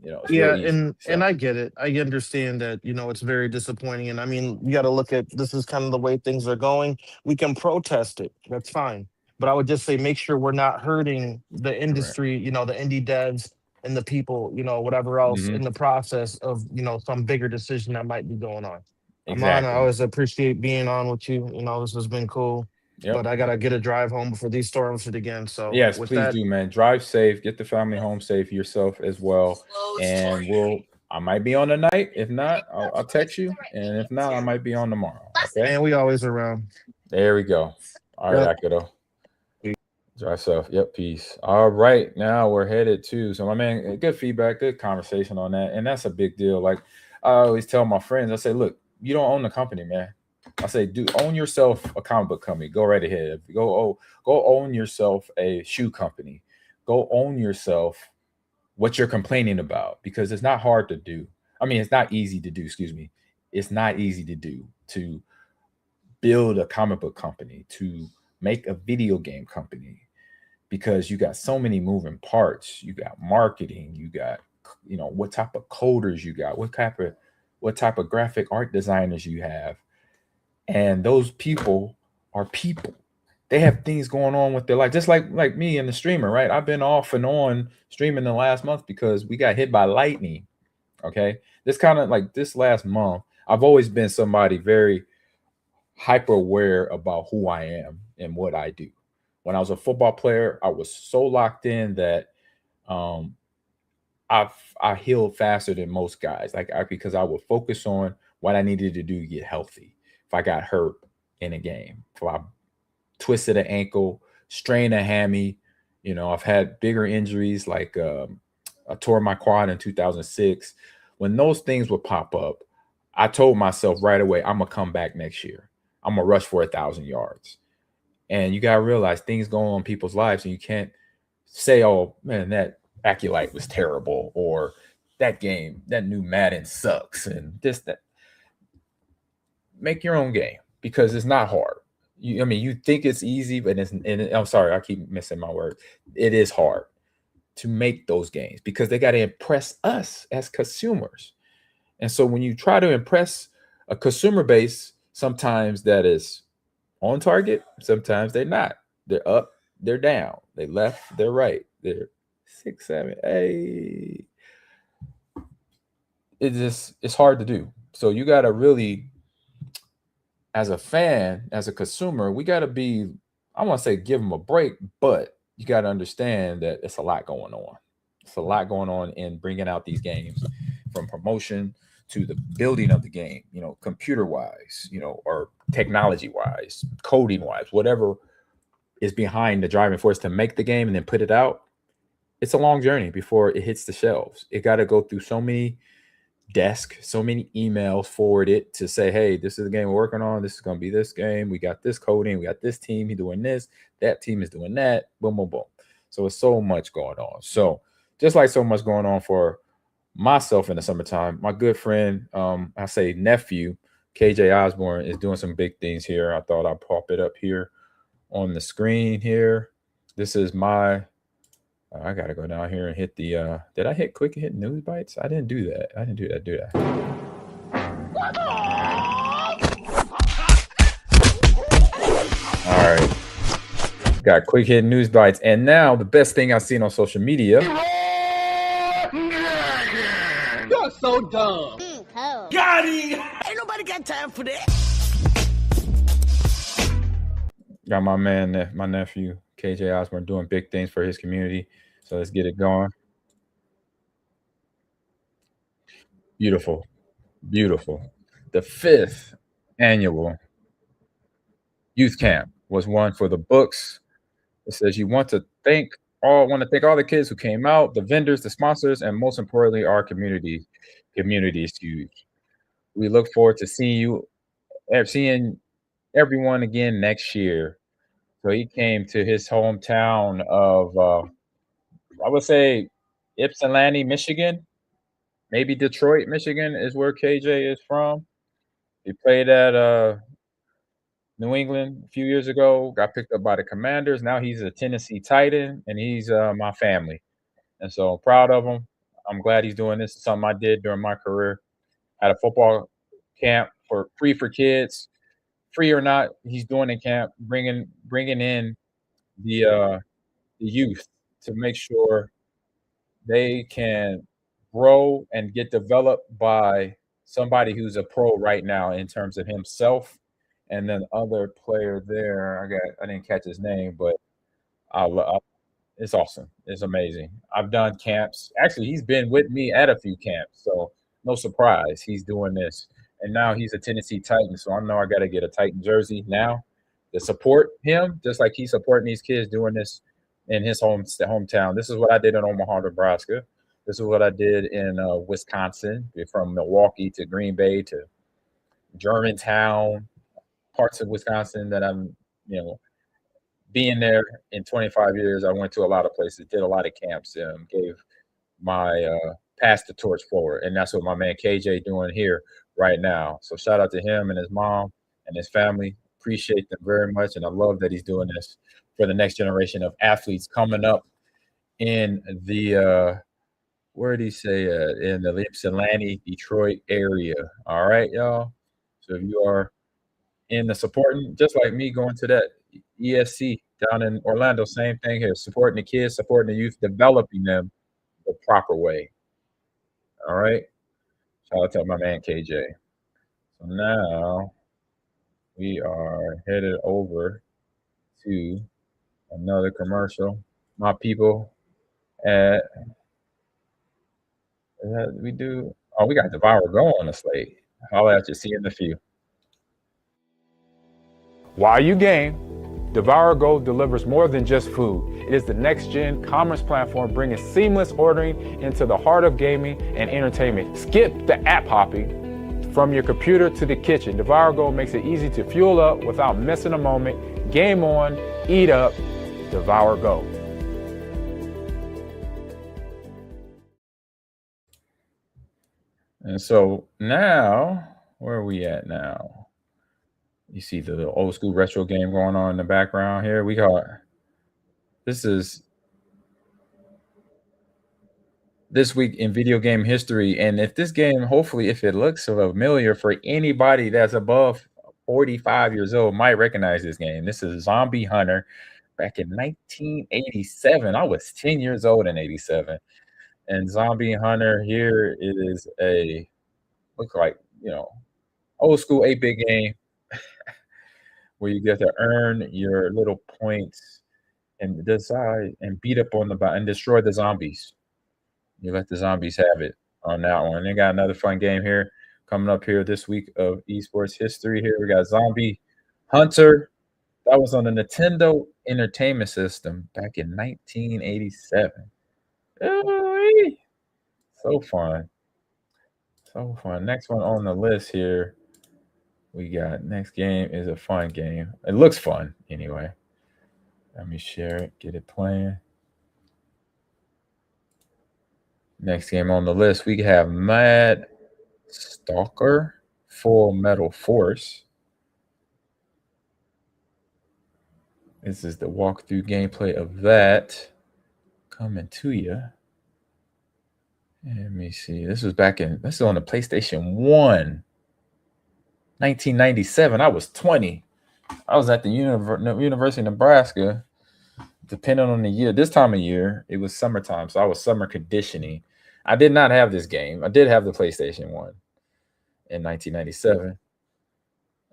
And I get it. I understand that, it's very disappointing. And I mean, you got to look at this is kind of the way things are going. We can protest it. That's fine. But I would just say make sure we're not hurting the industry, the indie devs and the people, whatever else in the process of, some bigger decision that might be going on. Exactly. Ahman, I always appreciate being on with you. This has been cool. Yep. But I got to get a drive home before these storms hit again. So yes, please do, man. Drive safe. Get the family home safe, yourself as well. And I might be on tonight. If not, I'll text you. And if not, I might be on tomorrow. Okay. And we always around. There we go. All right, Akado. Drive safe. Yep. Peace. All right. Now we're headed to my man. Good feedback. Good conversation on that. And that's a big deal. Like I always tell my friends, I say, look, you don't own the company, man. I say, dude, own yourself a comic book company. Go right ahead. Go own yourself a shoe company. Go own yourself what you're complaining about because it's not hard to do. I mean, it's not easy to do. Excuse me. It's not easy to do to build a comic book company, to make a video game company because you got so many moving parts. You got marketing. You got, what type of coders you got, what type of graphic art designers you have. And those people are people. They have things going on with their life, just like me and the streamer, right? I've been off and on streaming the last month because we got hit by lightning. Okay. This kind of like this last month, I've always been somebody very hyper aware about who I am and what I do. When I was a football player, I was so locked in that I healed faster than most guys, because I would focus on what I needed to do to get healthy. If I got hurt in a game, if I twisted an ankle, strained a hammy, I've had bigger injuries like I tore my quad in 2006. When those things would pop up, I told myself right away, I'm gonna come back next year. I'm gonna rush for 1,000 yards. And you gotta realize things go on in people's lives, and you can't say, "Oh man, that Aculite was terrible," or "that new Madden sucks," and that. Make your own game because it's not hard. You think it's easy, but I'm sorry, I keep missing my word. It is hard to make those games because they got to impress us as consumers. And so when you try to impress a consumer base, sometimes that is on target, sometimes they're not. They're up, they're down, they left, they're right, they're 6, 7, 8. It's hard to do. So you got to really, as a fan, as a consumer, we got to be, I want to say give them a break, but you got to understand that it's a lot going on. It's a lot going on in bringing out these games, from promotion to the building of the game, computer wise, or technology wise, coding wise, whatever is behind the driving force to make the game and then put it out. It's a long journey before it hits the shelves. It got to go through so many desk, so many emails forwarded to say, hey, this is the game we're working on. This is going to be this game. We got this coding. We got this team. He's doing this. That team is doing that. Boom, boom, boom. So it's so much going on. So just like so much going on for myself in the summertime, my good friend, I say nephew, KJ Osborne, is doing some big things here. I thought I'd pop it up here on the screen here. This is my I gotta go down here and hit the did I hit quick hit news bites? I didn't do that. I didn't do that. All right. Got quick hit news bites. And now the best thing I've seen on social media. You're so dumb. Got him! Ain't nobody got time for that. Got my man, my nephew, KJ Osborne, doing big things for his community. So let's get it going. Beautiful. Beautiful. The 5th annual youth camp was one for the books. It says you want to thank all the kids who came out, the vendors, the sponsors, and most importantly, our community. Community is huge. We look forward to seeing everyone again next year. So he came to his hometown of, I would say, Ypsilanti, Michigan. Maybe Detroit, Michigan is where KJ is from. He played at New England a few years ago, got picked up by the Commanders. Now he's a Tennessee Titan, and he's my family. And so I'm proud of him. I'm glad he's doing this. It's something I did during my career. At a football camp free for kids. Free or not, he's doing a camp, bringing in the youth to make sure they can grow and get developed by somebody who's a pro right now in terms of himself. And then other player there, I didn't catch his name, but it's awesome. It's amazing. I've done camps. Actually, he's been with me at a few camps, so no surprise he's doing this. And now he's a Tennessee Titan, so I know I got to get a Titan jersey now to support him, just like he's supporting these kids doing this in his hometown. This is what I did in Omaha, Nebraska. This is what I did in Wisconsin, from Milwaukee to Green Bay to Germantown, parts of Wisconsin that I'm, being there in 25 years, I went to a lot of places, did a lot of camps, gave my passed the torch forward. And that's what my man KJ doing here right now. So shout out to him and his mom and his family. Appreciate them very much. And I love that he's doing this for the next generation of athletes coming up in the where did he say in the Ypsilanti, Detroit area. All right, y'all. So if you are in the supporting, just like me going to that ESC down in Orlando, same thing here, supporting the kids, supporting the youth, developing them the proper way. All right. Shout out to my man KJ. So now we are headed over to another commercial. My people at we got Devour Go on the slate. I'll at you. See you in a few. While you game, Devour Go delivers more than just food. It is the next-gen commerce platform bringing seamless ordering into the heart of gaming and entertainment. Skip the app hopping from your computer to the kitchen. Devour Go makes it easy to fuel up without missing a moment. Game on, eat up, Devour Go. And so now, where are we at now? You see the old school retro game going on in the background here. This is this week in video game history. And if this game, hopefully, if it looks familiar for anybody that's above 45 years old, might recognize this game. This is Zombie Hunter back in 1987. I was 10 years old in 87. And Zombie Hunter here is looks like, old school 8-bit game where you get to earn your little points and decide and beat up on and destroy the zombies. You let the zombies have it on that one. They got another fun game here coming up here this week of esports history. Here we got Zombie Hunter. That was on the Nintendo Entertainment System back in 1987. So fun. So fun. Next one on the list here. We got next game is a fun game. It looks fun anyway. Let me share it, get it playing. Next game on the list, we have Mad Stalker Full Metal Force. This is the walkthrough gameplay of that coming to you. Let me see. This is on the PlayStation 1. 1997. I was 20. I was at the University of Nebraska. Depending on the year, this time of year, it was summertime, so I was summer conditioning. I did not have this game. I did have the PlayStation 1 in 1997.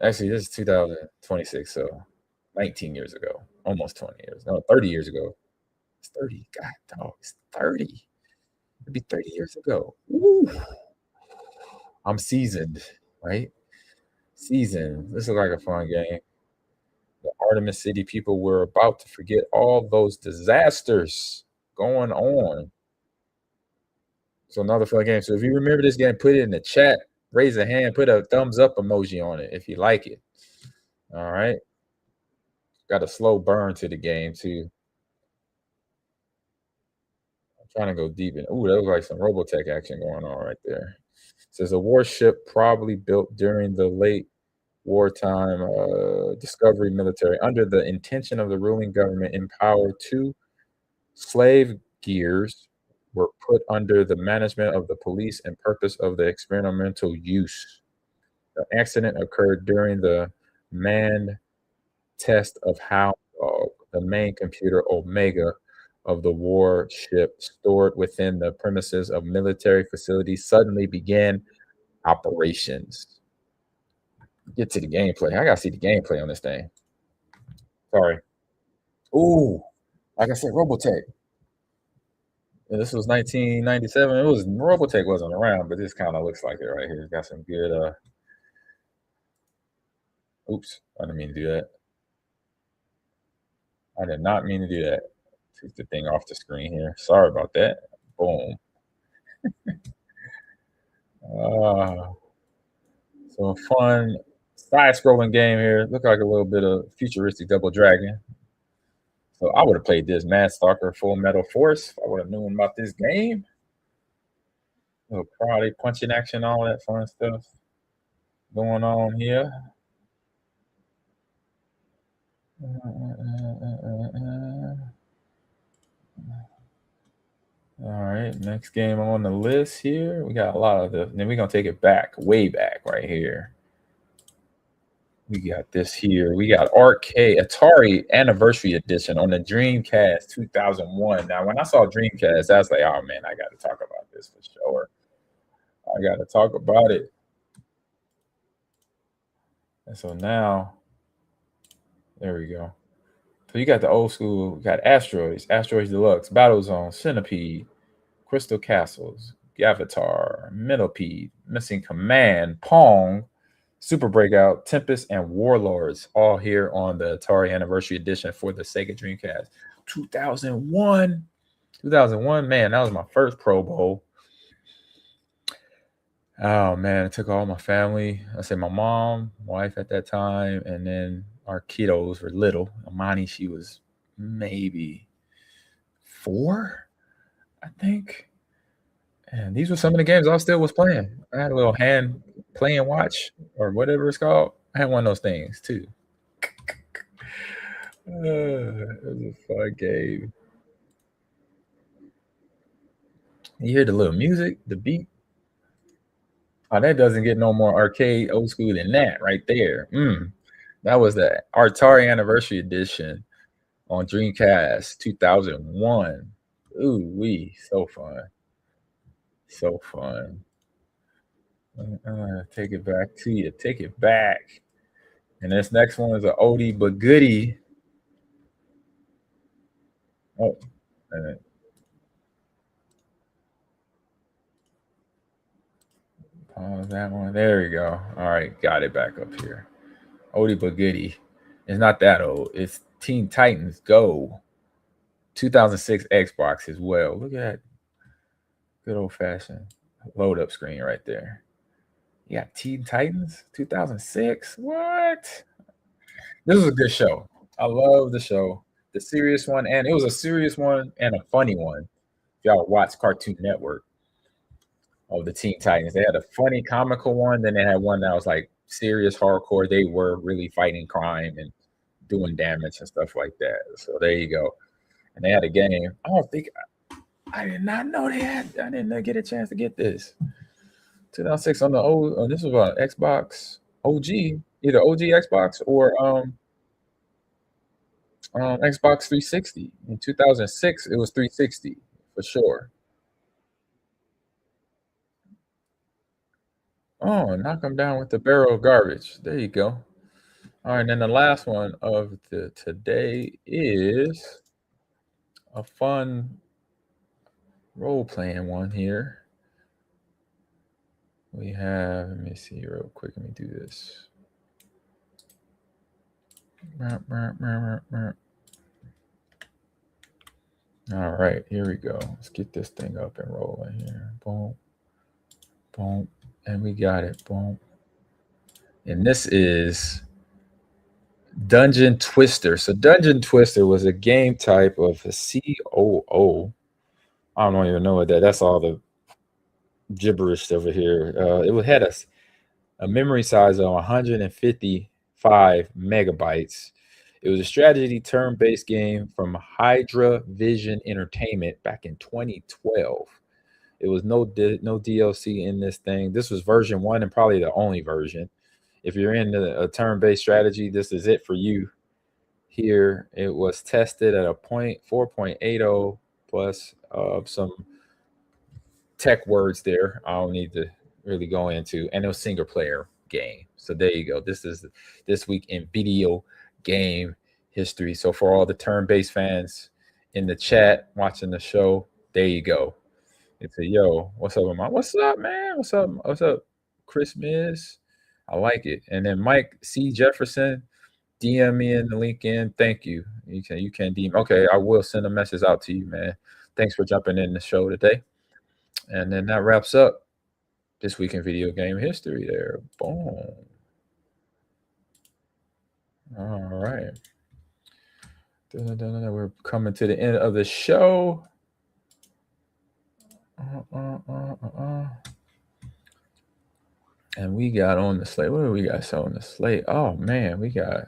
Actually, this is 2026, so 19 years ago. Almost 20 years. No, 30 years ago. It's 30. God, dog, it's 30. It'd be 30 years ago. Woo. I'm seasoned, right? Seasoned. This looks like a fun game. The Artemis City people were about to forget all those disasters going on. So another fun game. So if you remember this game, put it in the chat. Raise a hand. Put a thumbs up emoji on it if you like it. All right. Got a slow burn to the game too. I'm trying to go deep in. Ooh, that looks like some Robotech action going on right there. It says a warship probably built during the late wartime discovery military under the intention of the ruling government empowered two slave gears were put under the management of the police and purpose of the experimental use. The accident occurred during the manned test of Hound Dog, the main computer Omega of the warship stored within the premises of military facilities suddenly began operations. Get to the gameplay. I gotta see the gameplay on this thing. Sorry. Ooh, like I said, Robotech. Yeah, this was 1997. It was Robotech wasn't around, but this kind of looks like it right here. It's got some good. Oops, I didn't mean to do that. I did not mean to do that. Took the thing off the screen here. Sorry about that. Boom. So a fun side-scrolling game here. Look like a little bit of futuristic Double Dragon. So I would have played this Mad Stalker Full Metal Force if I would have known about this game. A little karate punching action, all that fun stuff going on here. All right, next game on the list here. We got a lot of the. Then we're gonna take it back, way back, right here. We got this here. We got Atari Anniversary Edition on the Dreamcast 2001. Now, when I saw Dreamcast, I was like, oh man, I got to talk about this for sure. I got to talk about it. And so now, there we go. So you got the old school, you got Asteroids Deluxe, Battlezone, Centipede, Crystal Castles, Gavatar, Millipede, Missing Command, Pong, Super Breakout, Tempest, and Warlords, all here on the Atari Anniversary Edition for the Sega Dreamcast. 2001. 2001, man, that was my first Pro Bowl. Oh, man, it took all my family. I said my mom, wife at that time, and then our kiddos were little. Amani, she was maybe 4, I think. And these were some of the games I still was playing. I had a little hand play and watch or whatever it's called. I had one of those things too. It was a fun game. You hear the little music, the beat. Oh, that doesn't get no more arcade old school than that right there. That was the Atari Anniversary Edition on Dreamcast 2001. Ooh wee, so fun. So fun. Take it back to you. Take it back. And this next one is an oldie but goodie. Oh, pause that one. There we go. All right, got it back up here. Oldie but goodie. It's not that old. It's Teen Titans Go. 2006 Xbox as well. Look at that. Good old fashioned load up screen right there. You got Teen Titans 2006. What? This is a good show. I love the show. The serious one, and it was a serious one and a funny one. If y'all watch Cartoon Network of the Teen Titans, they had a funny comical one, then they had one that was like serious hardcore. They were really fighting crime and doing damage and stuff like that. So there you go. And they had a game. I did not know they had. I didn't get a chance to get this. 2006 on the old. This was on Xbox OG, either OG Xbox or Xbox 360. In 2006, it was 360 for sure. Oh, knock them down with the barrel of garbage. There you go. All right, and then the last one of the today is a fun role-playing one here. We have, let me see real quick. Let me do this. All right, here we go. Let's get this thing up and rolling here. Boom, boom, and we got it. Boom. And this is Dungeon Twister. So Dungeon Twister was a game type of a COO. I don't even know what that's all the gibberish over here. It had a memory size of 155 megabytes. It was a strategy turn-based game from Hydra Vision Entertainment back in 2012. It was no DLC in this thing. This was version 1 and probably the only version. If you're into a turn-based strategy, this is it for you. Here, it was tested at a 4.80 plus some tech words there I don't need to really go into, and it was single player game. So there you go. This is this week in video game history. So for all the turn-based fans in the chat watching the show, there you go. It's a yo, what's up, Ahman? What's up, man? What's up, Chris Miz? I like it. And then Mike C. Jefferson, DM me in the link in. Thank you. You can DM. Okay, I will send a message out to you, man. Thanks for jumping in the show today. And then that wraps up this week in video game history there. Boom. All right. We're coming to the end of the show. And we got on the slate. What do we got on the slate? Oh, man, we got...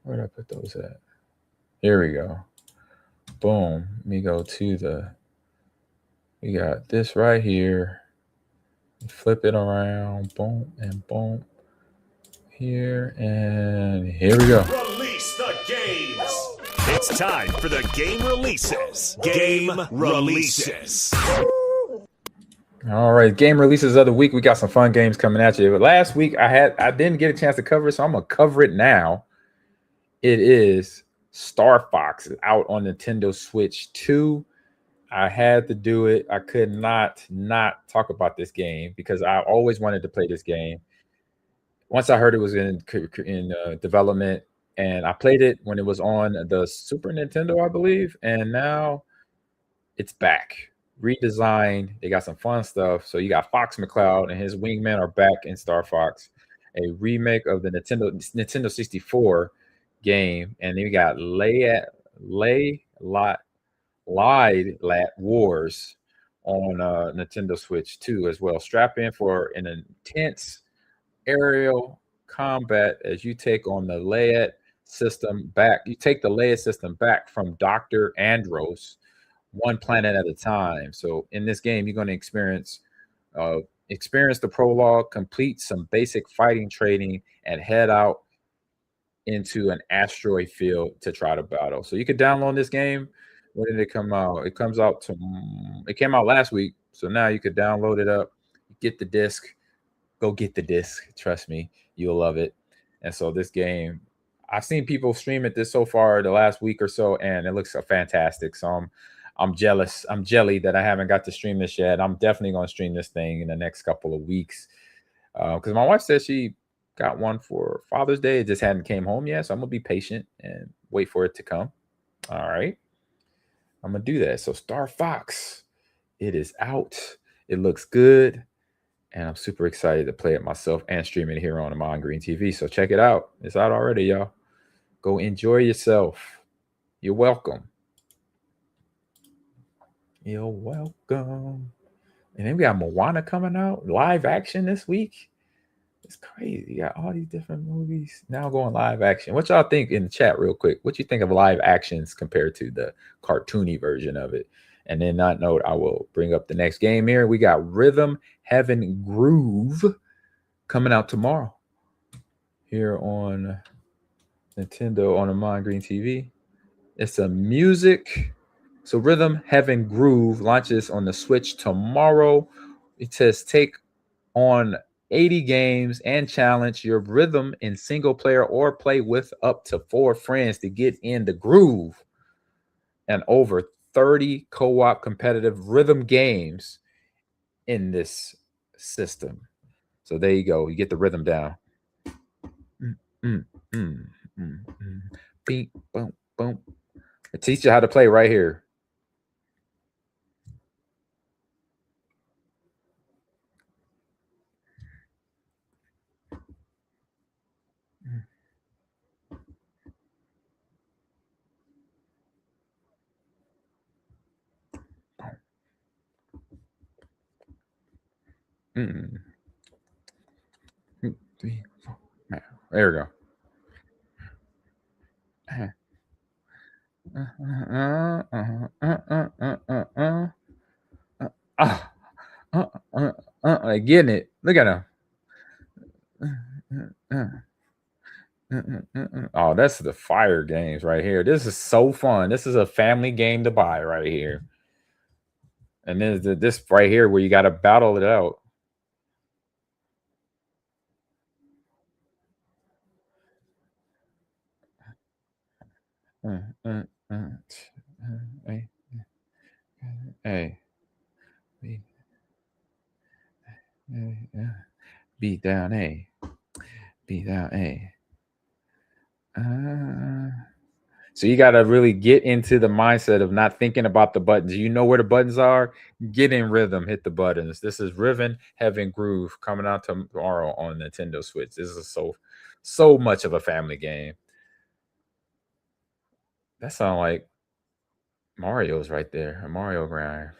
Where did I put those at? Here we go. Boom. Let me go to the... We got this right here. Flip it around. Boom and boom. Here and here we go. Release the games. It's time for the game releases. Game releases. All right, game releases of the week. We got some fun games coming at you. But last week I didn't get a chance to cover it, so I'm gonna cover it now. It is Star Fox out on Nintendo Switch 2. I had to do it. I could not talk about this game because I always wanted to play this game. Once I heard it was in development, and I played it when it was on the Super Nintendo, I believe, and now it's back, redesigned. They got some fun stuff. So you got Fox McCloud and his wingmen are back in Star Fox, a remake of the Nintendo 64 game, and then you got Lat Wars on Nintendo Switch 2 as well. Strap in for an intense aerial combat as you take on the Layet system back. You take the Layet system back from Dr. Andros, one planet at a time. So in this game, you're going to experience the prologue, complete some basic fighting training, and head out into an asteroid field to try to battle. So you could download this game. When did it come out? It came out last week. So now you could download it up, get the disc, go get the disc. Trust me, you'll love it. And so this game, I've seen people stream it so far the last week or so, and it looks fantastic. So I'm jealous. I'm jelly that I haven't got to stream this yet. I'm definitely going to stream this thing in the next couple of weeks because my wife said she got one for Father's Day. It just hadn't came home yet, so I'm going to be patient and wait for it to come. All right. I'm going to do that. So Star Fox, it is out. It looks good. And I'm super excited to play it myself and stream it here on Ahman Green TV. So check it out. It's out already, y'all. Go enjoy yourself. You're welcome. You're welcome. And then we got Moana coming out, live action this week. It's crazy. You got all these different movies now going live action. What y'all think in the chat real quick? What you think of live actions compared to the cartoony version of it? And then that note, I will bring up the next game here. We got Rhythm Heaven Groove coming out tomorrow here on Nintendo on Ahman Green TV. It's a music. So Rhythm Heaven Groove launches on the Switch tomorrow. It says take on 80 games and challenge your rhythm in single player or play with up to 4 friends to get in the groove. And over 30 co-op competitive rhythm games in this system. So there you go. You get the rhythm down. Beep, boom, boom. It teaches you how to play right here. Three, 4. There we go. Getting it. Look at him. Oh, that's the fire games right here. This is so fun. This is a family game to buy right here. And then this right here where you got to battle it out. Hey. B down A. B down A. So you got to really get into the mindset of not thinking about the buttons. You know where the buttons are. Get in rhythm. Hit the buttons. This is Rhythm Heaven Groove coming out tomorrow on Nintendo Switch. This is so much of a family game. That sounds like Mario's right there. A Mario grind.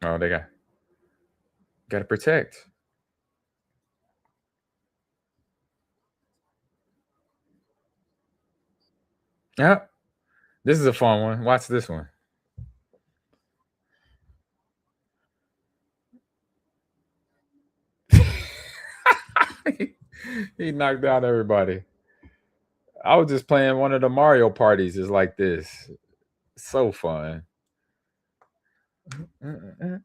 Oh, they got to protect. Yeah, this is a fun one. Watch this one. He knocked out everybody. I was just playing one of the Mario parties. Is like this. So fun. Oh,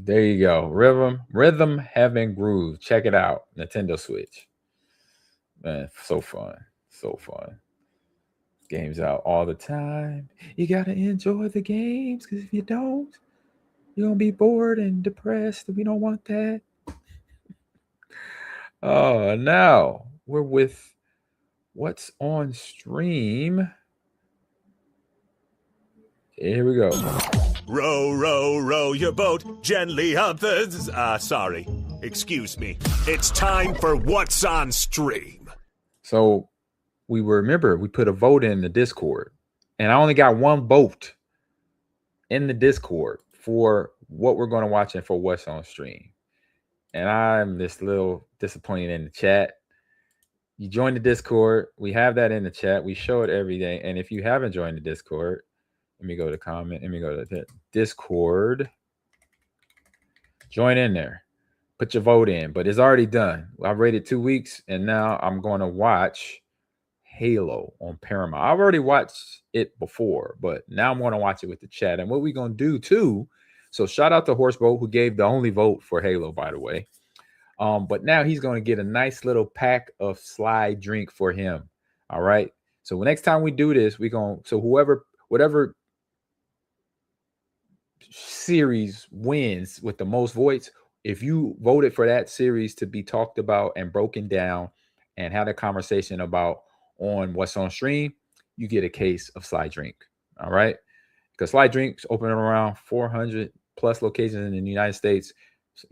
there you go. Rhythm Heaven Groove. Check it out. Nintendo Switch. Man, so fun. So fun. Games out all the time. You gotta enjoy the games, because if you don't, you're gonna be bored and depressed. We don't want that. Oh, now we're with what's on stream. Here we go. Row, row, row your boat gently up the... sorry. Excuse me. It's time for What's on Stream. So we put a vote in the Discord, and I only got one vote in the Discord for what we're going to watch and for what's on stream. And I'm just a little disappointed in the chat. You join the Discord. We have that in the chat. We show it every day. And if you haven't joined the Discord, let me go to comment. Let me go to the Discord. Join in there. Put your vote in. But it's already done. I've rated 2 weeks, and now I'm going to watch Halo on Paramount. I've already watched it before, but now I'm going to watch it with the chat. And what we're going to do too, so shout out to Horseboat, who gave the only vote for Halo, by the way. But now he's going to get a nice little pack of slide drink for him. All right. So next time we do this, whatever series wins with the most votes, if you voted for that series to be talked about and broken down and had a conversation about on what's on stream, you get a case of Sly Drink. All right. Because Sly Drink's open around 400 plus locations in the United States.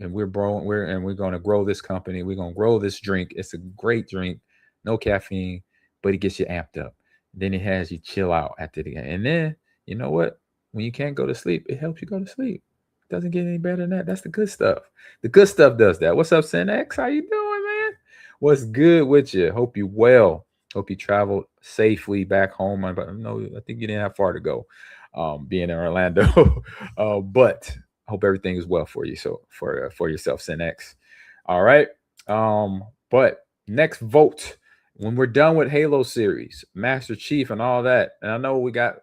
And we're going to grow this company. We're going to grow this drink. It's a great drink, no caffeine, but it gets you amped up. Then it has you chill out after the game. And then, you know what? When you can't go to sleep, it helps you go to sleep. It doesn't get any better than that. That's the good stuff. The good stuff does that. What's up, Sin How you doing, man? What's good with you? Hope you well. Hope you traveled safely back home. But no, I think you didn't have far to go, being in Orlando. But I hope everything is well for you. So for yourself, Sin X. All right. But next vote, when we're done with Halo series, Master Chief and all that, and I know we got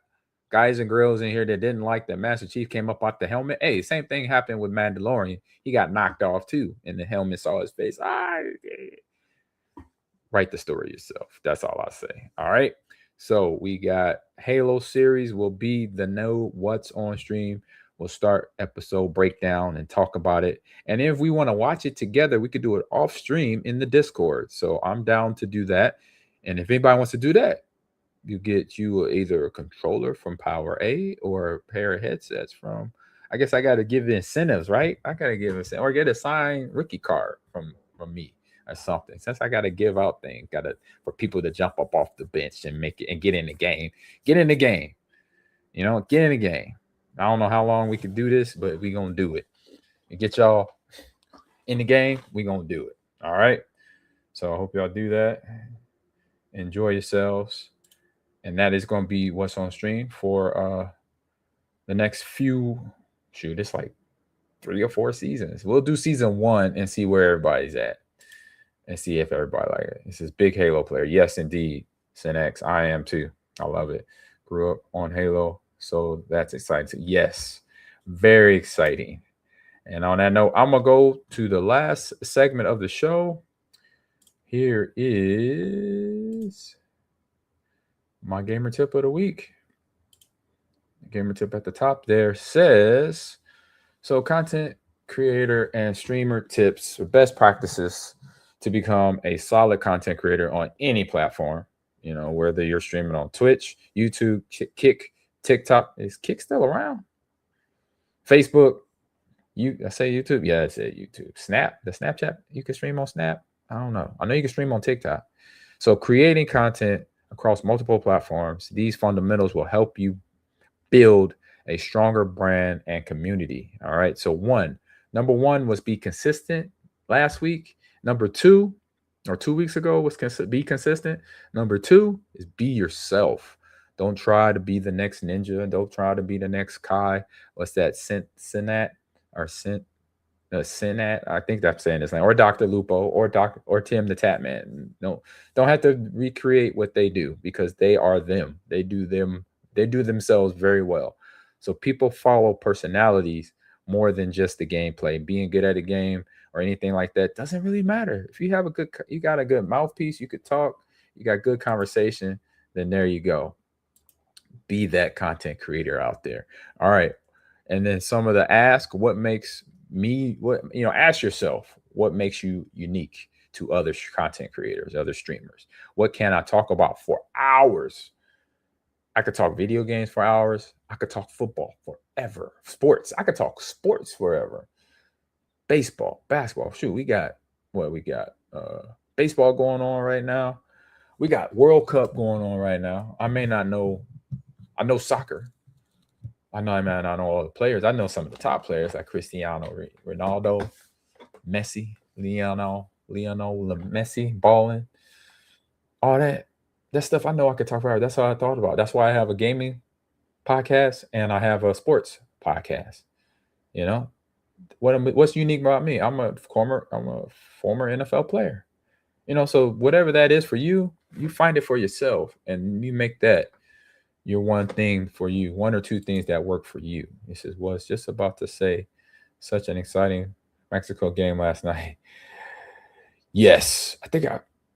guys and girls in here that didn't like that Master Chief came up out the helmet. Hey, same thing happened with Mandalorian. He got knocked off too, and the helmet saw his face. Write the story yourself. That's all I say. All right. So we got Halo series will be the know what's on stream. We'll start episode breakdown and talk about it. And if we want to watch it together, we could do it off stream in the Discord. So I'm down to do that. And if anybody wants to do that, you get you either a controller from Power A or a pair of headsets from, I guess I got to give the incentives, right? I got to give it, or get a signed rookie card from me or something. Since I got to give out things, for people to jump up off the bench and make it and get in the game. Get in the game. You know, get in the game. I don't know how long we can do this, but we're going to do it. And get y'all in the game, we're going to do it. All right? So I hope y'all do that. Enjoy yourselves. And that is going to be what's on stream for the next it's like 3 or 4 seasons. We'll do season 1 and see where everybody's at. And see if everybody like it. This is big Halo player. Yes, indeed. Sin X, I am too. I love it. Grew up on Halo. So that's exciting. Yes, very exciting. And on that note, I'm going to go to the last segment of the show. Here is my gamer tip of the week. Gamer tip at the top there says, so content creator and streamer tips, best practices to become a solid content creator on any platform. You know, whether you're streaming on Twitch, YouTube, Kick, TikTok. Is Kick still around? Facebook. I say YouTube. Yeah, I said YouTube. Snap. The Snapchat. You can stream on Snap. I don't know. I know you can stream on TikTok. So creating content across multiple platforms, these fundamentals will help you build a stronger brand and community. All right. So number one was be consistent last week. Number 2, or 2 weeks ago, was be consistent. Number 2 is be yourself. Don't try to be the next ninja. Don't try to be the next Kai. What's that? Sinat or Sinat? I think that's saying his name. Or Dr. Lupo or Tim the Tatman. No, don't have to recreate what they do, because they are them. They do themselves very well. So people follow personalities more than just the gameplay. Being good at a game or anything like that doesn't really matter. If you got a good mouthpiece, you could talk, you got good conversation, then there you go. Be that content creator out there. All right. And then some of the ask yourself, what makes you unique to other content creators, other streamers? What can I talk about for hours? I could talk video games for hours. I could talk football forever. Sports. I could talk sports forever. Baseball, basketball. Shoot, we got baseball going on right now. We got World Cup going on right now. I may not know. I know soccer. I may not know all the players. I know some of the top players like Cristiano Ronaldo, Messi, Lionel Messi, balling. All that stuff I know I could talk about. That's all I thought about. That's why I have a gaming podcast and I have a sports podcast. You know, what's unique about me? I'm a former NFL player. You know, so whatever that is for you, you find it for yourself and you make that your one thing for you, 1 or 2 things that work for you. This is was just about to say, such an exciting Mexico game last night. Yes, I think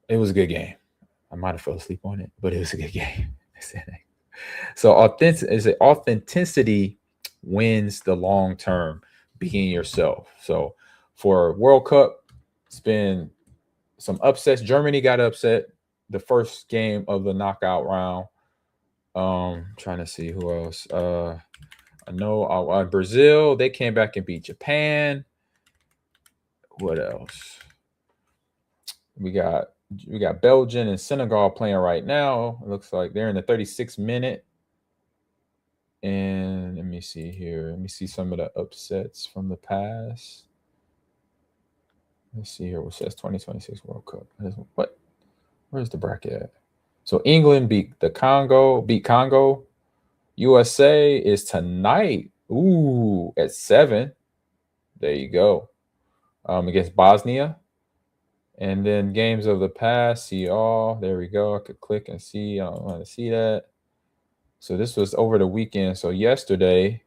it was a good game. I might have fell asleep on it, but it was a good game. So authenticity wins the long term, being yourself. So for World Cup, it's been some upsets. Germany got upset the first game of the knockout round. Trying to see who else. I know Brazil, they came back and beat Japan. What else? We got Belgium and Senegal playing right now. It looks like they're in the 36th minute. And let me see here. Let me see some of the upsets from the past. Let's see here. What says 2026 World Cup? What? Where's the bracket at? So England beat Congo. USA is tonight. Ooh, at 7. There you go. Against Bosnia. And then games of the past, see all. There we go. I could click and see. I don't want to see that. So this was over the weekend. So yesterday,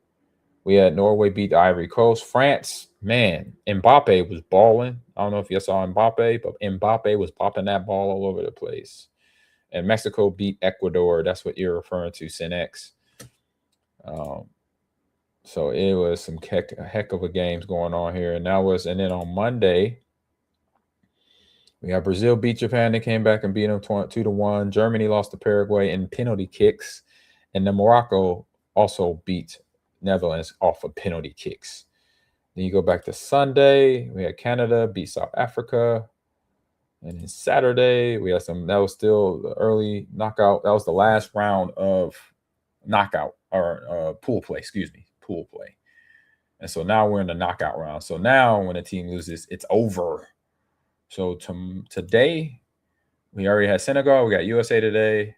we had Norway beat the Ivory Coast. France, man, Mbappe was balling. I don't know if you saw Mbappe, but Mbappe was popping that ball all over the place. And Mexico beat Ecuador. That's what you're referring to, Cinex. So it was some heck of a games going on here. And then on Monday, we got Brazil beat Japan. They came back and beat them 2-1. Germany lost to Paraguay in penalty kicks. And then Morocco also beat Netherlands off of penalty kicks. Then you go back to Sunday. We had Canada beat South Africa. And then Saturday, we had that was still the early knockout. That was the last round of knockout or pool play. And so now we're in the knockout round. So now when a team loses, it's over. So today, we already had Senegal. We got USA today,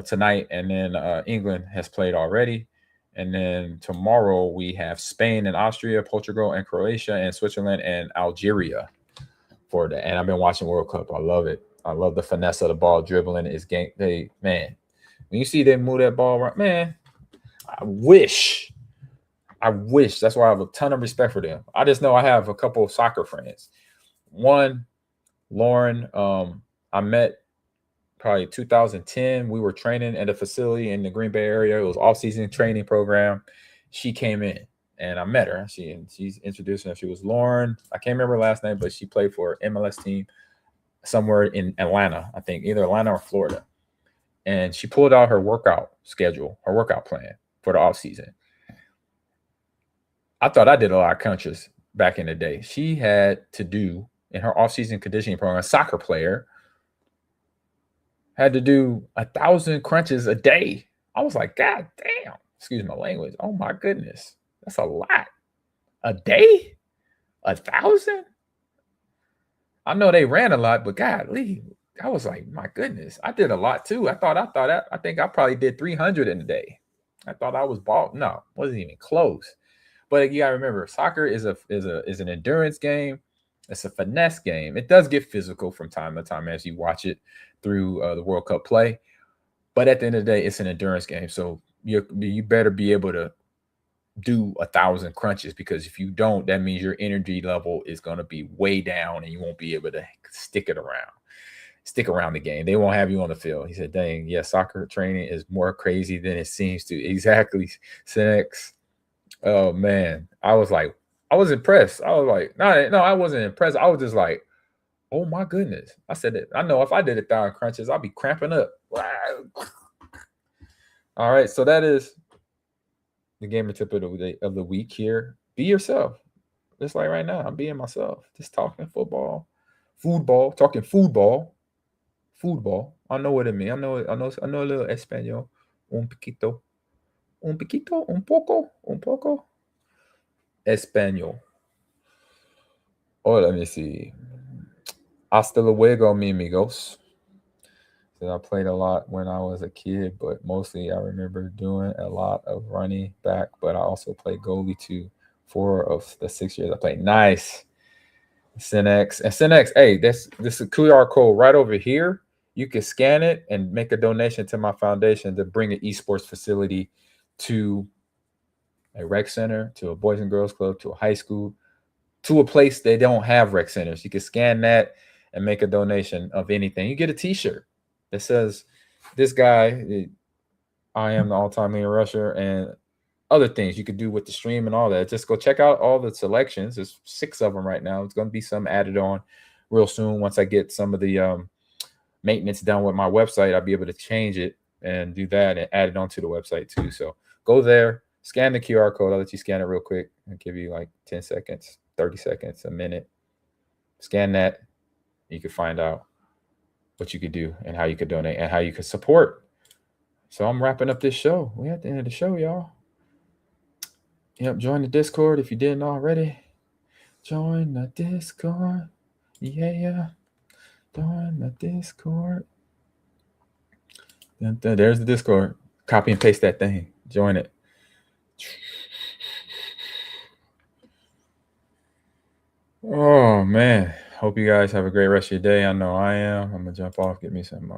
tonight. And then England has played already. And then tomorrow, we have Spain and Austria, Portugal and Croatia, and Switzerland and Algeria for that. And I've been watching World Cup. I love it. I love the finesse of the ball dribbling. Is game. Man, when you see them move that ball around, man, I wish. That's why I have a ton of respect for them. I just know I have a couple of soccer friends. One, Lauren, I met probably 2010. We were training at a facility in the Green Bay area. It was off-season training program. She came in and I met her. She's introduced her. She was Lauren. I can't remember her last name, but she played for an MLS team somewhere in Atlanta, I think, either Atlanta or Florida. And she pulled out her workout schedule, her workout plan for the off-season. I thought I did a lot of crunches back in the day. She had to do, in her off-season conditioning program, a soccer player had to do 1,000 crunches a day. I was like, God damn. Excuse my language. Oh, my goodness. That's a lot. A day? 1,000? I know they ran a lot, but golly, I was like, my goodness. I did a lot, too. I think I probably did 300 in a day. I thought I was bald. No, wasn't even close. But you got to remember, soccer is an endurance game. It's a finesse game. It does get physical from time to time as you watch it through the World Cup play. But at the end of the day, it's an endurance game. So you better be able to do 1,000 crunches, because if you don't, that means your energy level is going to be way down and you won't be able to stick around the game. They won't have you on the field. He said, dang, yeah, soccer training is more crazy than it seems to. Exactly, Senex. Oh, man. I was impressed. I was like, no, I wasn't impressed. I was just like, oh, my goodness. I said that. I know if I did 1,000 crunches, I'd be cramping up. All right, so that is the gamer tip of the week here. Be yourself. Just like right now, I'm being myself. Just talking football. I know what it means. I know a little Espanol. Un poco. Espanol. Oh, let me see. Hasta luego, mi amigos. So I played a lot when I was a kid, but mostly I remember doing a lot of running back, but I also played goalie too. 4 of the 6 years I played. Nice. Cinex, hey, this is a QR code right over here. You can scan it and make a donation to my foundation to bring an esports facility to a rec center, to a boys and girls club, to a high school, to a place they don't have rec centers. You can scan that and make a donation of anything. You get a t-shirt that says, this guy, I am the all-time leader rusher, and other things you could do with the stream and all that. Just go check out all the selections. There's 6 of them right now. It's going to be some added on real soon once I get some of the maintenance done with my website, I'll be able to change it and do that and add it onto the website too. So go there, scan the QR code. I'll let you scan it real quick. I'll give you like 10 seconds, 30 seconds, a minute. Scan that. You can find out what you could do and how you could donate and how you could support. So I'm wrapping up this show. We're at the end of the show, y'all. Yep, join the Discord if you didn't already. Join the Discord. Yeah. Join the Discord. There's the Discord. Copy and paste that thing. Join it. Oh, man. Hope you guys have a great rest of your day. I know I am. I'm going to jump off, get me some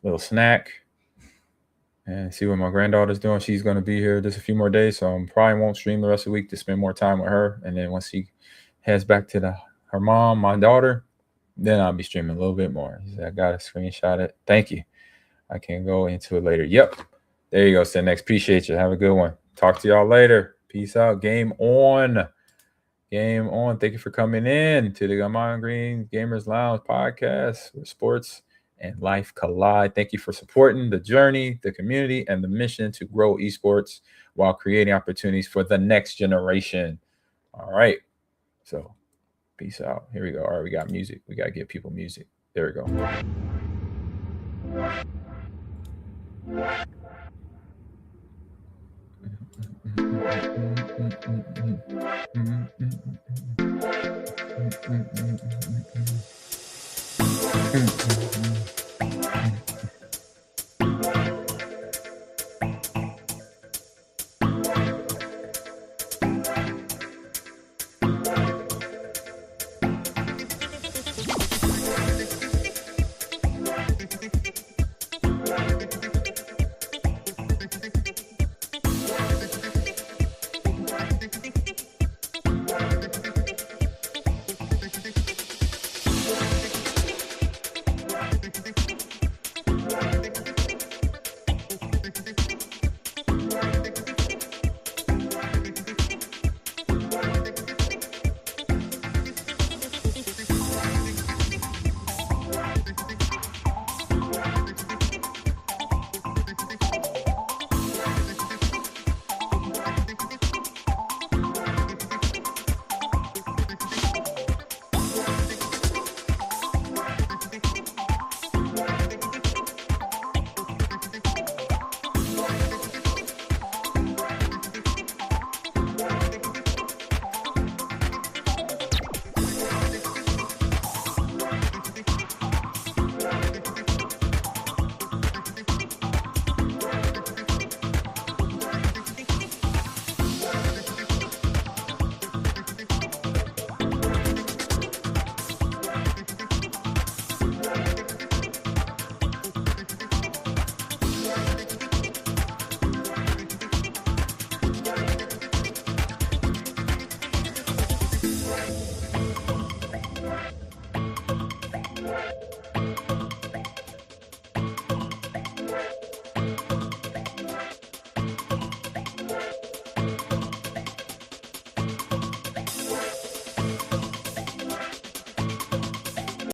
little snack, and see what my granddaughter's doing. She's going to be here just a few more days, so I probably won't stream the rest of the week to spend more time with her. And then once she heads back to her mom, my daughter, then I'll be streaming a little bit more. I got to screenshot it. Thank you. I can go into it later. Yep. There you go, Cinex. Appreciate you. Have a good one. Talk to y'all later. Peace out. Game on. Game on. Thank you for coming in to the Ahman Green Gamers Lounge podcast where sports and life collide. Thank you for supporting the journey, the community, and the mission to grow esports while creating opportunities for the next generation. All right. So peace out. Here we go. All right, we got music. We got to give people music. There we go.